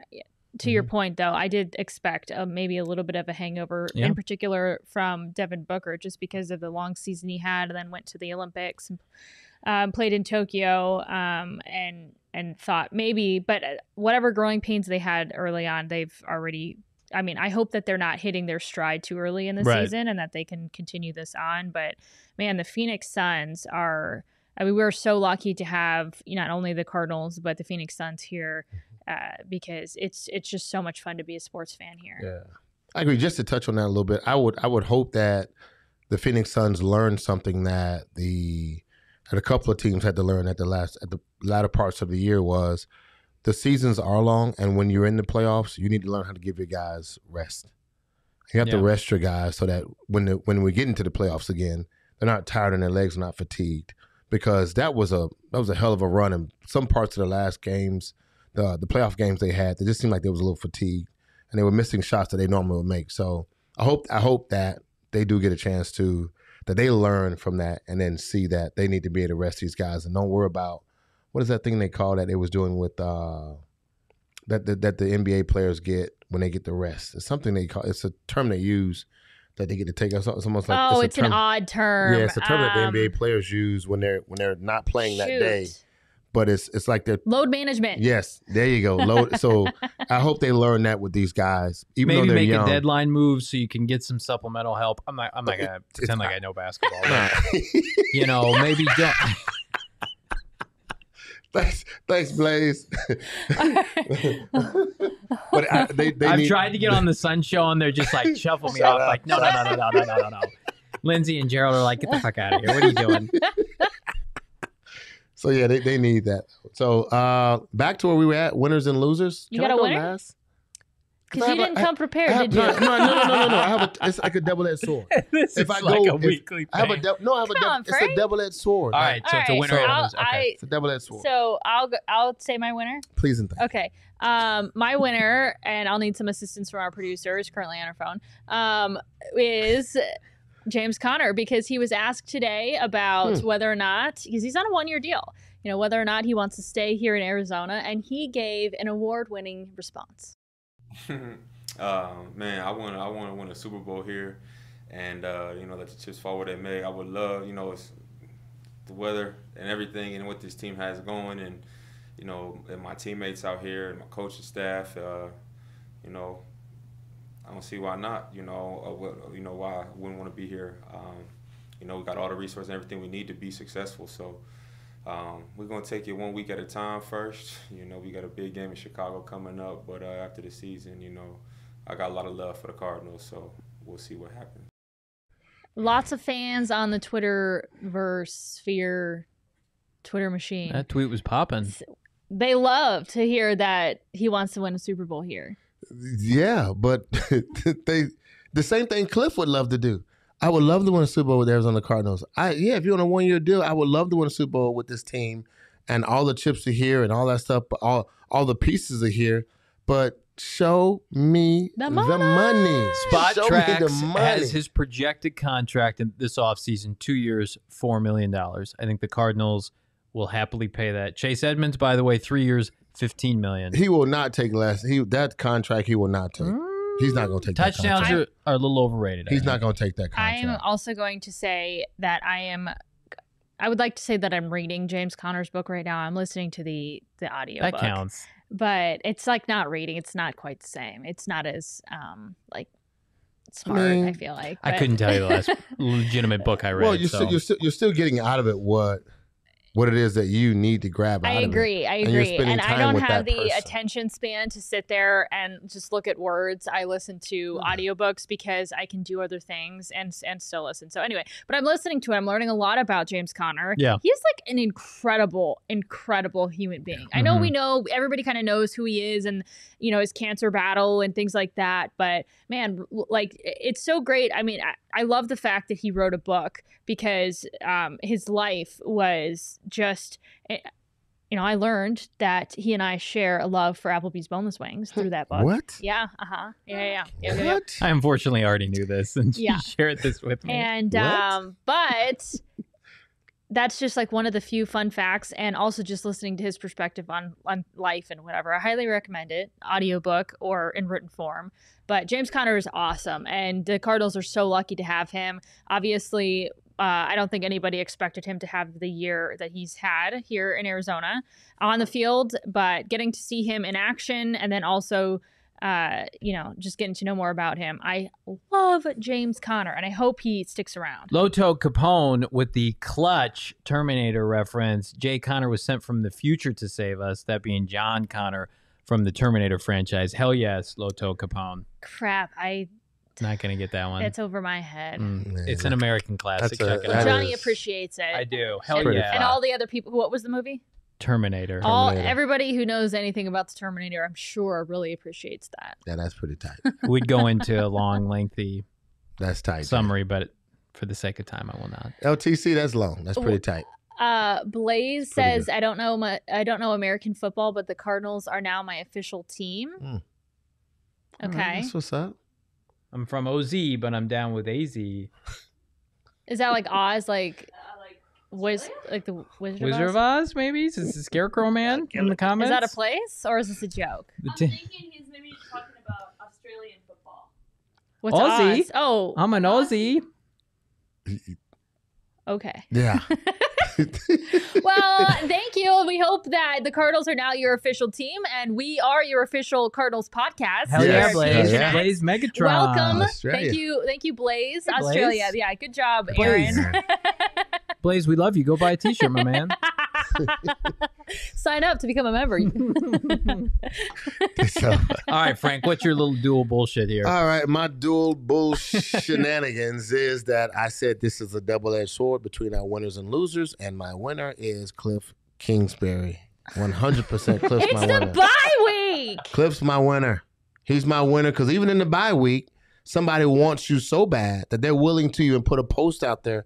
to your point, though, I did expect maybe a little bit of a hangover, in particular from Devin Booker, just because of the long season he had, and then went to the Olympics and played in Tokyo, and thought maybe, but whatever growing pains they had early on, they've already. I mean, I hope that they're not hitting their stride too early in the season, and that they can continue this on. But man, the Phoenix Suns are. I mean, we're so lucky to have not only the Cardinals but the Phoenix Suns here. Because it's just so much fun to be a sports fan here. Yeah, I agree. Just to touch on that a little bit, I would hope that the Phoenix Suns learned something that a couple of teams had to learn at the latter parts of the year was the seasons are long, and when you're in the playoffs, you need to learn how to give your guys rest. You have to rest your guys so that when we get into the playoffs again, they're not tired and their legs are not fatigued. Because that was a hell of a run, and some parts of the last games. The playoff games they had, they just seemed like they was a little fatigued, and they were missing shots that they normally would make. So I hope that they do get a chance that they learn from that, and then see that they need to be able to rest these guys and don't worry about what is that thing they call that they was doing with that the NBA players get when they get the rest. It's something they call. It's a term they use that they get to take. It's almost like it's an odd term. Yeah, it's a term that the NBA players use when they're not playing that day. But it's like they're load management. Yes, there you go. Load. So I hope they learn that with these guys. Even maybe though they're make young. a deadline move so you can get some supplemental help. I'm not gonna pretend like I know basketball. Maybe don't. Thanks, Blaze. But I've tried to get on the Sun Show, and they're just like shuffle me off. Like no. Lindsay and Gerald are like, get the fuck out of here. What are you doing? So yeah, they need that. So back to where we were at, winners and losers. You got a winner? Because you didn't come prepared, did you? No. I have it's like a double-edged sword. This is like a weekly thing. I have a it's a double-edged sword. All right, so it's a winner and a loser. Okay. It's a double-edged sword. So I'll say my winner. Please and thank you. Okay. My winner, and I'll need some assistance from our producer, who's currently on her phone, is James Conner, because he was asked today about whether or not, because he's on a 1-year deal, whether or not he wants to stay here in Arizona, and he gave an award-winning response. Man, I want to win a Super Bowl here, and let the chips fall where they may. I would love, it's the weather and everything, and what this team has going, and and my teammates out here and my coaching staff. I don't see why not. Why I wouldn't want to be here. We got all the resources and everything we need to be successful. So we're gonna take it 1 week at a time first. We got a big game in Chicago coming up, but after the season, I got a lot of love for the Cardinals. So we'll see what happens. Lots of fans on the Twitterverse sphere, Twitter machine. That tweet was popping. They love to hear that he wants to win a Super Bowl here. Yeah, but the same thing Cliff would love to do. I would love to win a Super Bowl with Arizona Cardinals. If you're on a 1-year deal, I would love to win a Super Bowl with this team, and all the chips are here and all that stuff. But all the pieces are here. But show me the money. Spot Tracks has his projected contract in this offseason, 2 years, $4 million. I think the Cardinals will happily pay that. Chase Edmonds, by the way, 3 years, $15 million. He will not take less. That contract he will not take. He's not going to take touchdowns that contract. are a little overrated. He's not going to take that contract. I am also going to say that I would like to say that I'm reading James Conner's book right now. I'm listening to the audio that book. That counts. But it's like not reading. It's not quite the same. It's not as smart, I feel like. But I couldn't tell you the last legitimate book I read. Well, you're still getting out of it what what it is that you need to grab out I of agree. it. I And you're agree. spending And I time don't with have that the person. attention span to sit there and just look at words. I listen to audiobooks because I can do other things and still listen. So anyway, but I'm listening to it. I'm learning a lot about James Conner. Yeah. He's like an incredible human being. I know we know everybody kind of knows who he is and, you know, his cancer battle and things like that. But man, like it's so great. I mean, I love the fact that he wrote a book because his life was just, you know, I learned that he and I share a love for Applebee's boneless wings through that book. What? Yeah. Yeah. What? I unfortunately already knew this, and Yeah. you shared this with me. And What? but that's just like one of the few fun facts, and also just listening to his perspective on life and whatever. I highly recommend it, audiobook or in written form. But James Conner is awesome, and the Cardinals are so lucky to have him. Obviously, I don't think anybody expected him to have the year that he's had here in Arizona on the field, but getting to see him in action and then also, you know, just getting to know more about him. I love James Conner, and I hope he sticks around. Loto Capone with the clutch Terminator reference. Jay Conner was sent from the future to save us, that being John Connor from the Terminator franchise. Hell yes, Loto Capone. Crap, Not going to get that one. it's over my head. It's an American classic. That's a- Check it that out. Johnny is- appreciates it. I do. Hell and, yeah. and all the other people. What was the movie? Terminator. Everybody who knows anything about the Terminator, I'm sure, really appreciates that. Yeah, that's pretty tight. We'd go into a long, lengthy That's tight. summary, but for the sake of time, I will not. LTC, that's long. That's pretty tight. Blaze Pretty says, good. "I don't know American football, but the Cardinals are now my official team." All Okay, right, that's what's up. I'm from OZ, but I'm down with AZ. is that like Oz, like the Wizard Wizard of of Oz? Oz, maybe? Is this the Scarecrow Man in the comments? Is that a place or is this a joke? I'm thinking he's maybe talking about Australian football. What's Aussie. Oz? Oh, I'm an Aussie. okay. Yeah. Well, thank you. We hope that the Cardinals are now your official team, and we are your official Cardinals podcast. Hell here yeah, Yes. at Blaze. PHNX. Blaze Megatron. Welcome. Australia. Thank you, Blaze. Hey, Blaze. Australia. Yeah, good job, Blaze. Aaron. Blaze, we love you. Go buy a t-shirt, my man. Sign up to become a member. So, All right, Frank, what's your little dual bullshit here? all right, my dual bull shenanigans is that I said this is a double-edged sword between our winners and losers, and my winner is Cliff Kingsbury. 100% Cliff's It's my the winner. bye week. Cliff's my winner. He's my winner because even in the bye week, somebody wants you so bad that they're willing to you and put a post out there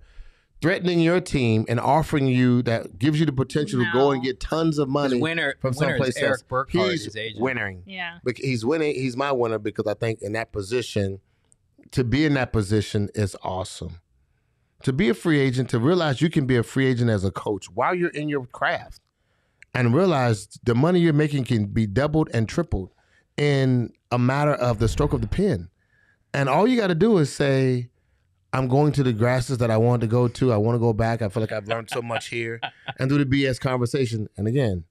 threatening your team and offering you that gives you the potential to go and get tons of money winner from is someplace else. Eric Burkhardt, He's his agent. winning. Yeah. But he's winning. He's my winner because I think in that position, to be in that position is awesome. To be a free agent, to realize you can be a free agent as a coach while you're in your craft and realize the money you're making can be doubled and tripled in a matter of the stroke of the pen. And all you got to do is say, I'm going to the grasses that I wanted to go to. I want to go back. I feel like I've learned so much here, and do the BS conversation. And again,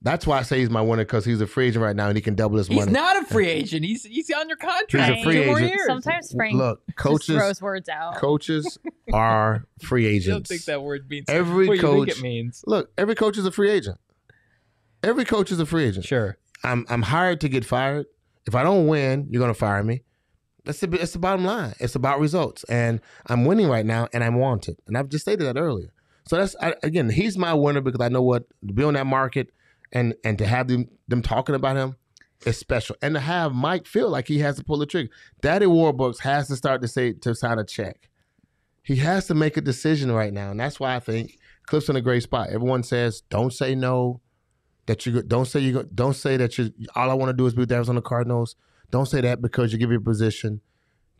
that's why I say he's my winner, because he's a free agent right now and he can double his money. He's not a free agent. He's under contract. He's a free 2 more agent. years. Sometimes Frank Look, just coaches throws words out. coaches are free I don't agents. think that word means Every what you coach- think it means. Look, every coach is a free agent. Every coach is a free agent. Sure. I'm hired to get fired. If I don't win, you're gonna fire me. That's the bottom line. It's about results, and I'm winning right now, and I'm wanted. And I've just stated that earlier. So again, he's my winner because I know what to be on that market, and to have them talking about him is special, and to have Mike feel like he has to pull the trigger. Daddy Warbucks has to start to sign a check. He has to make a decision right now, and that's why I think Cliff's in a great spot. Everyone says, "Don't say no." Don't say that you. All I want to do is be with the Arizona Cardinals. Don't say that because you give your position.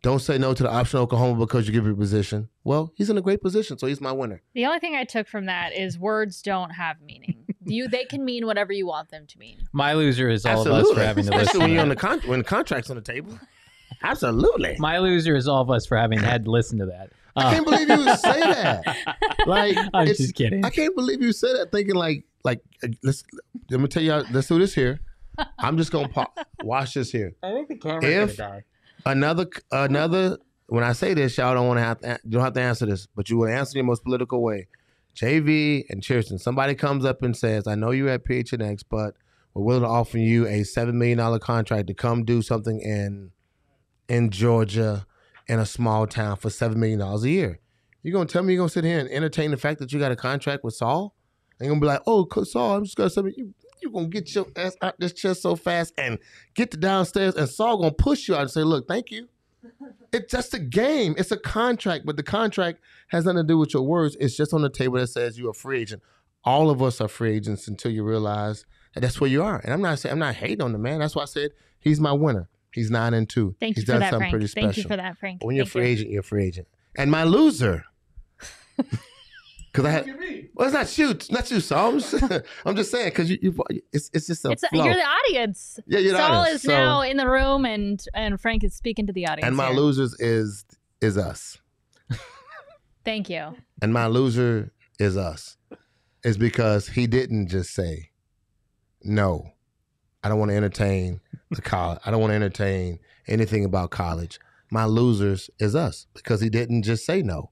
Don't say no to the option Oklahoma because you give your position. Well, he's in a great position, so he's my winner. The only thing I took from that is words don't have meaning. They can mean whatever you want them to mean. My loser is all of us for having to listen. Especially when to you're on that. when the contract's on the table. Absolutely. My loser is all of us for having had to listen to that. I can't believe you would say that. Like, I'm just kidding. I can't believe you said that thinking like let me tell you, let's do this here. I'm just gonna watch this here. I think the camera's If gonna die. another when I say this, y'all don't want to you don't have to answer this, but you will answer in the most political way. JV and Chierstin, somebody comes up and says, I know you're at PHNX, but we're willing to offer you a $7 million contract to come do something in Georgia in a small town for $7 million a year. You're going to tell me you're going to sit here and entertain the fact that you got a contract with Saul? And you're going to be like, oh, Saul, I'm just going to say, you're going to get your ass out this chair so fast and get to downstairs, and Saul going to push you out and say, look, thank you. It's just a game. It's a contract, but the contract has nothing to do with your words. It's just on the table that says you're a free agent. All of us are free agents until you realize that that's where you are. And I'm not hating on the man. That's why I said he's my winner. He's 9-2. Thank He's you for done that, something Frank. pretty special. Thank you for that, Frank. When you're a free agent, you're a free agent. And my loser, because I had, well, it's not you, Saul. I'm just saying because it's just a flow. You're the audience. Yeah, you're the Saul audience. is now in the room, and Frank is speaking to the audience. And my here. losers is us. Thank you. And my loser is us. Is because he didn't just say, no, I don't want to entertain the college. I don't want to entertain anything about college. My losers is us because he didn't just say no.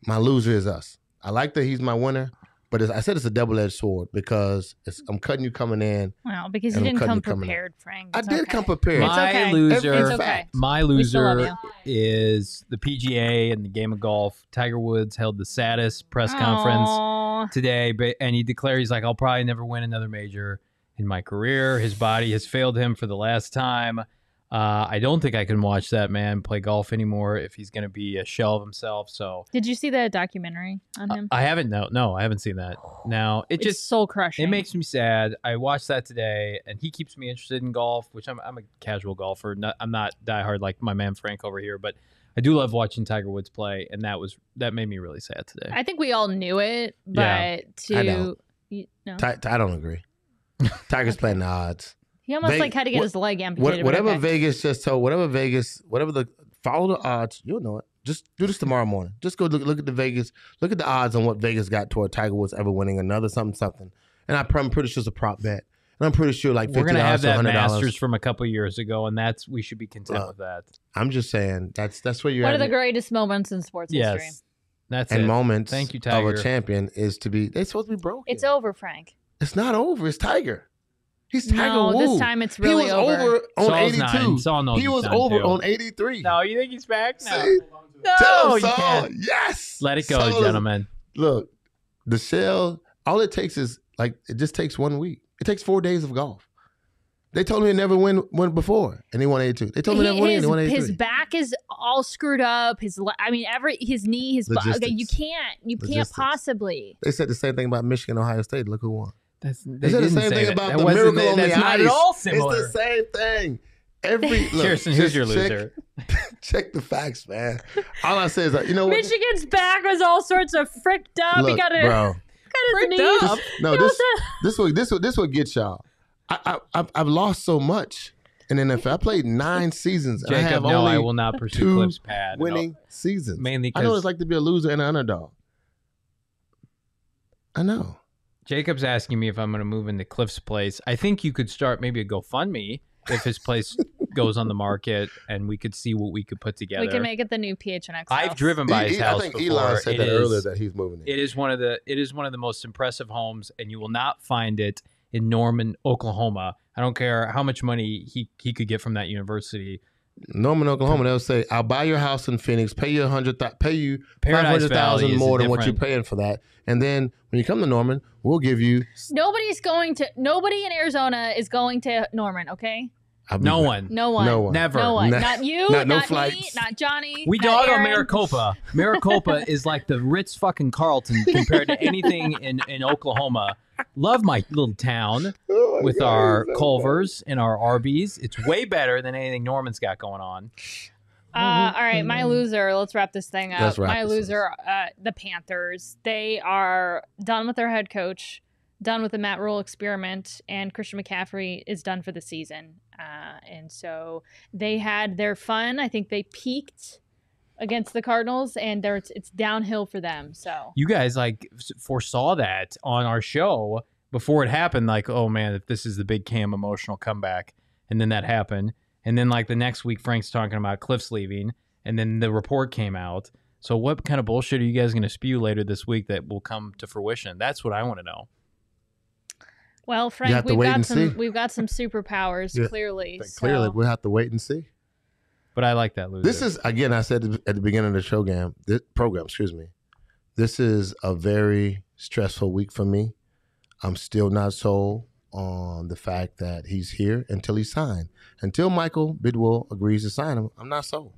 My loser is us. I like that he's my winner, but I said it's a double-edged sword because I'm cutting you coming in. Well, because you didn't come prepared, Frank. I did come prepared. My Okay. loser is the PGA and the game of golf. Tiger Woods held the saddest press conference today, and he declared he's like, I'll probably never win another major in my career. His body has failed him for the last time. I don't think I can watch that man play golf anymore if he's going to be a shell of himself. So, did you see the documentary on him? I haven't. No, I haven't seen that. Now it's just soul crushing. It makes me sad. I watched that today, and he keeps me interested in golf, which I'm a casual golfer. I'm not diehard like my man Frank over here, but I do love watching Tiger Woods play, and that made me really sad today. I think we all knew it, but I don't. No. I don't agree. Tiger's playing the odds. He almost had to get his leg amputated. Whatever Vegas just told, follow the odds. You'll know it. Just do this tomorrow morning. Just go look at the Vegas. Look at the odds on what Vegas got toward Tiger Woods ever winning another something. And I'm pretty sure it's a prop bet. And I'm pretty sure like $50 we're gonna have that $100. Masters from a couple years ago, and we should be content with that. I'm just saying that's where you're One at. of the greatest moments in sports history. That's and it. moments Thank you, Tiger. of a champion is to be. They're supposed to be broken. It's over, Frank. It's not over. It's Tiger. He's Tiger Woods. This time it's really over. He was over on 82. He was over on 83. No, you think he's back? No. See? No, Tell him, you Saul. can't. Yes. Let it go, gentlemen. Look, the shell, all it takes is, it just takes 1 week. It takes 4 days of golf. They told me he never won before, and he won 82. They told me he never won, and he won 83. His back is all screwed up. His knee, his body. Okay, you can't possibly. They said the same thing about Michigan, Ohio State. Look who won. They said the same thing about the miracle on the ice. That's not at all similar. It's the same thing. Chierstin, who's your loser? Check the facts, man. All I say is, you know what? Michigan's back was all sorts of fricked up. Look, he got bro. his knees. This will get y'all. I've lost so much in NFL. I played 9 seasons. And Jacob, I will not pursue Cliff's pad. Winning seasons. Mainly I know it's like to be a loser and an underdog. I know. Jacob's asking me if I'm going to move into Cliff's place. I think you could start maybe a GoFundMe if his place goes on the market, and we could see what we could put together. We can make it the new PHNX house. I've driven by his house before. I think Elon said that earlier that he's moving in. It is one of the most impressive homes, and you will not find it in Norman, Oklahoma. I don't care how much money he could get from that university. Norman, Oklahoma, they'll say, "I'll buy your house in Phoenix, pay you Paradise Valley $500,000 more than what you're paying for that, and then when you come to Norman, we'll give you." Nobody in Arizona is going to Norman. Okay. No one. Never. No one. Not you. Not me. Flights. Not Johnny. We not dog on Aaron. Maricopa. Maricopa is like the Ritz fucking Carlton compared to anything in Oklahoma. Love my little town with our Culvers and our Arby's. It's way better than anything Norman's got going on. All right, my loser. Let's wrap this thing up. My loser, the Panthers. They are done with their head coach, done with the Matt Rule experiment, and Christian McCaffrey is done for the season. And so they had their fun. I think they peaked against the Cardinals, and it's downhill for them. So you guys foresaw that on our show before it happened. Like, oh man, if this is the big Cam emotional comeback, and then that happened, and then the next week Frank's talking about Cliff's leaving, and then the report came out. So what kind of bullshit are you guys going to spew later this week that will come to fruition? That's what I want to know. Well, You Frank, have to wait and see. we've got some superpowers, Yeah. clearly. Clearly, So. we'll have to wait and see. But I like that, loser. This is, again, I said at the beginning of the program, this is a very stressful week for me. I'm still not sold on the fact that he's here until he's signed. Until Michael Bidwell agrees to sign him, I'm not sold.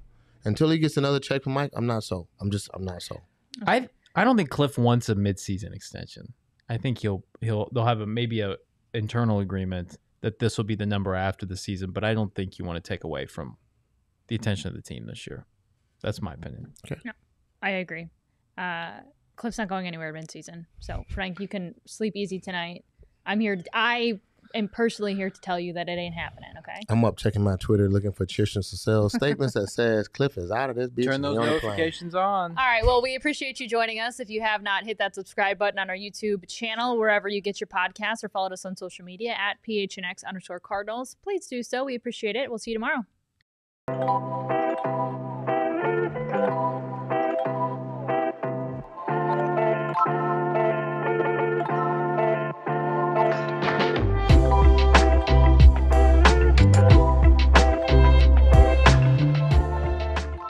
Until he gets another check from Mike, I'm not sold. I'm not sold. I don't think Cliff wants a midseason extension. I think they'll have maybe a internal agreement that this will be the number after the season, but I don't think you want to take away from the attention of the team this year. That's my opinion. Okay. No, I agree. Cliff's not going anywhere midseason. So, Frank, you can sleep easy tonight. I am personally here to tell you that it ain't happening, okay? I'm up checking my Twitter looking for Chierstin Susel statements that says Cliff is out of this bitch. Turn those notifications on. All right. Well, we appreciate you joining us. If you have not, hit that subscribe button on our YouTube channel, wherever you get your podcasts, or followed us on social media at PHNX_Cardinals. Please do so. We appreciate it. We'll see you tomorrow.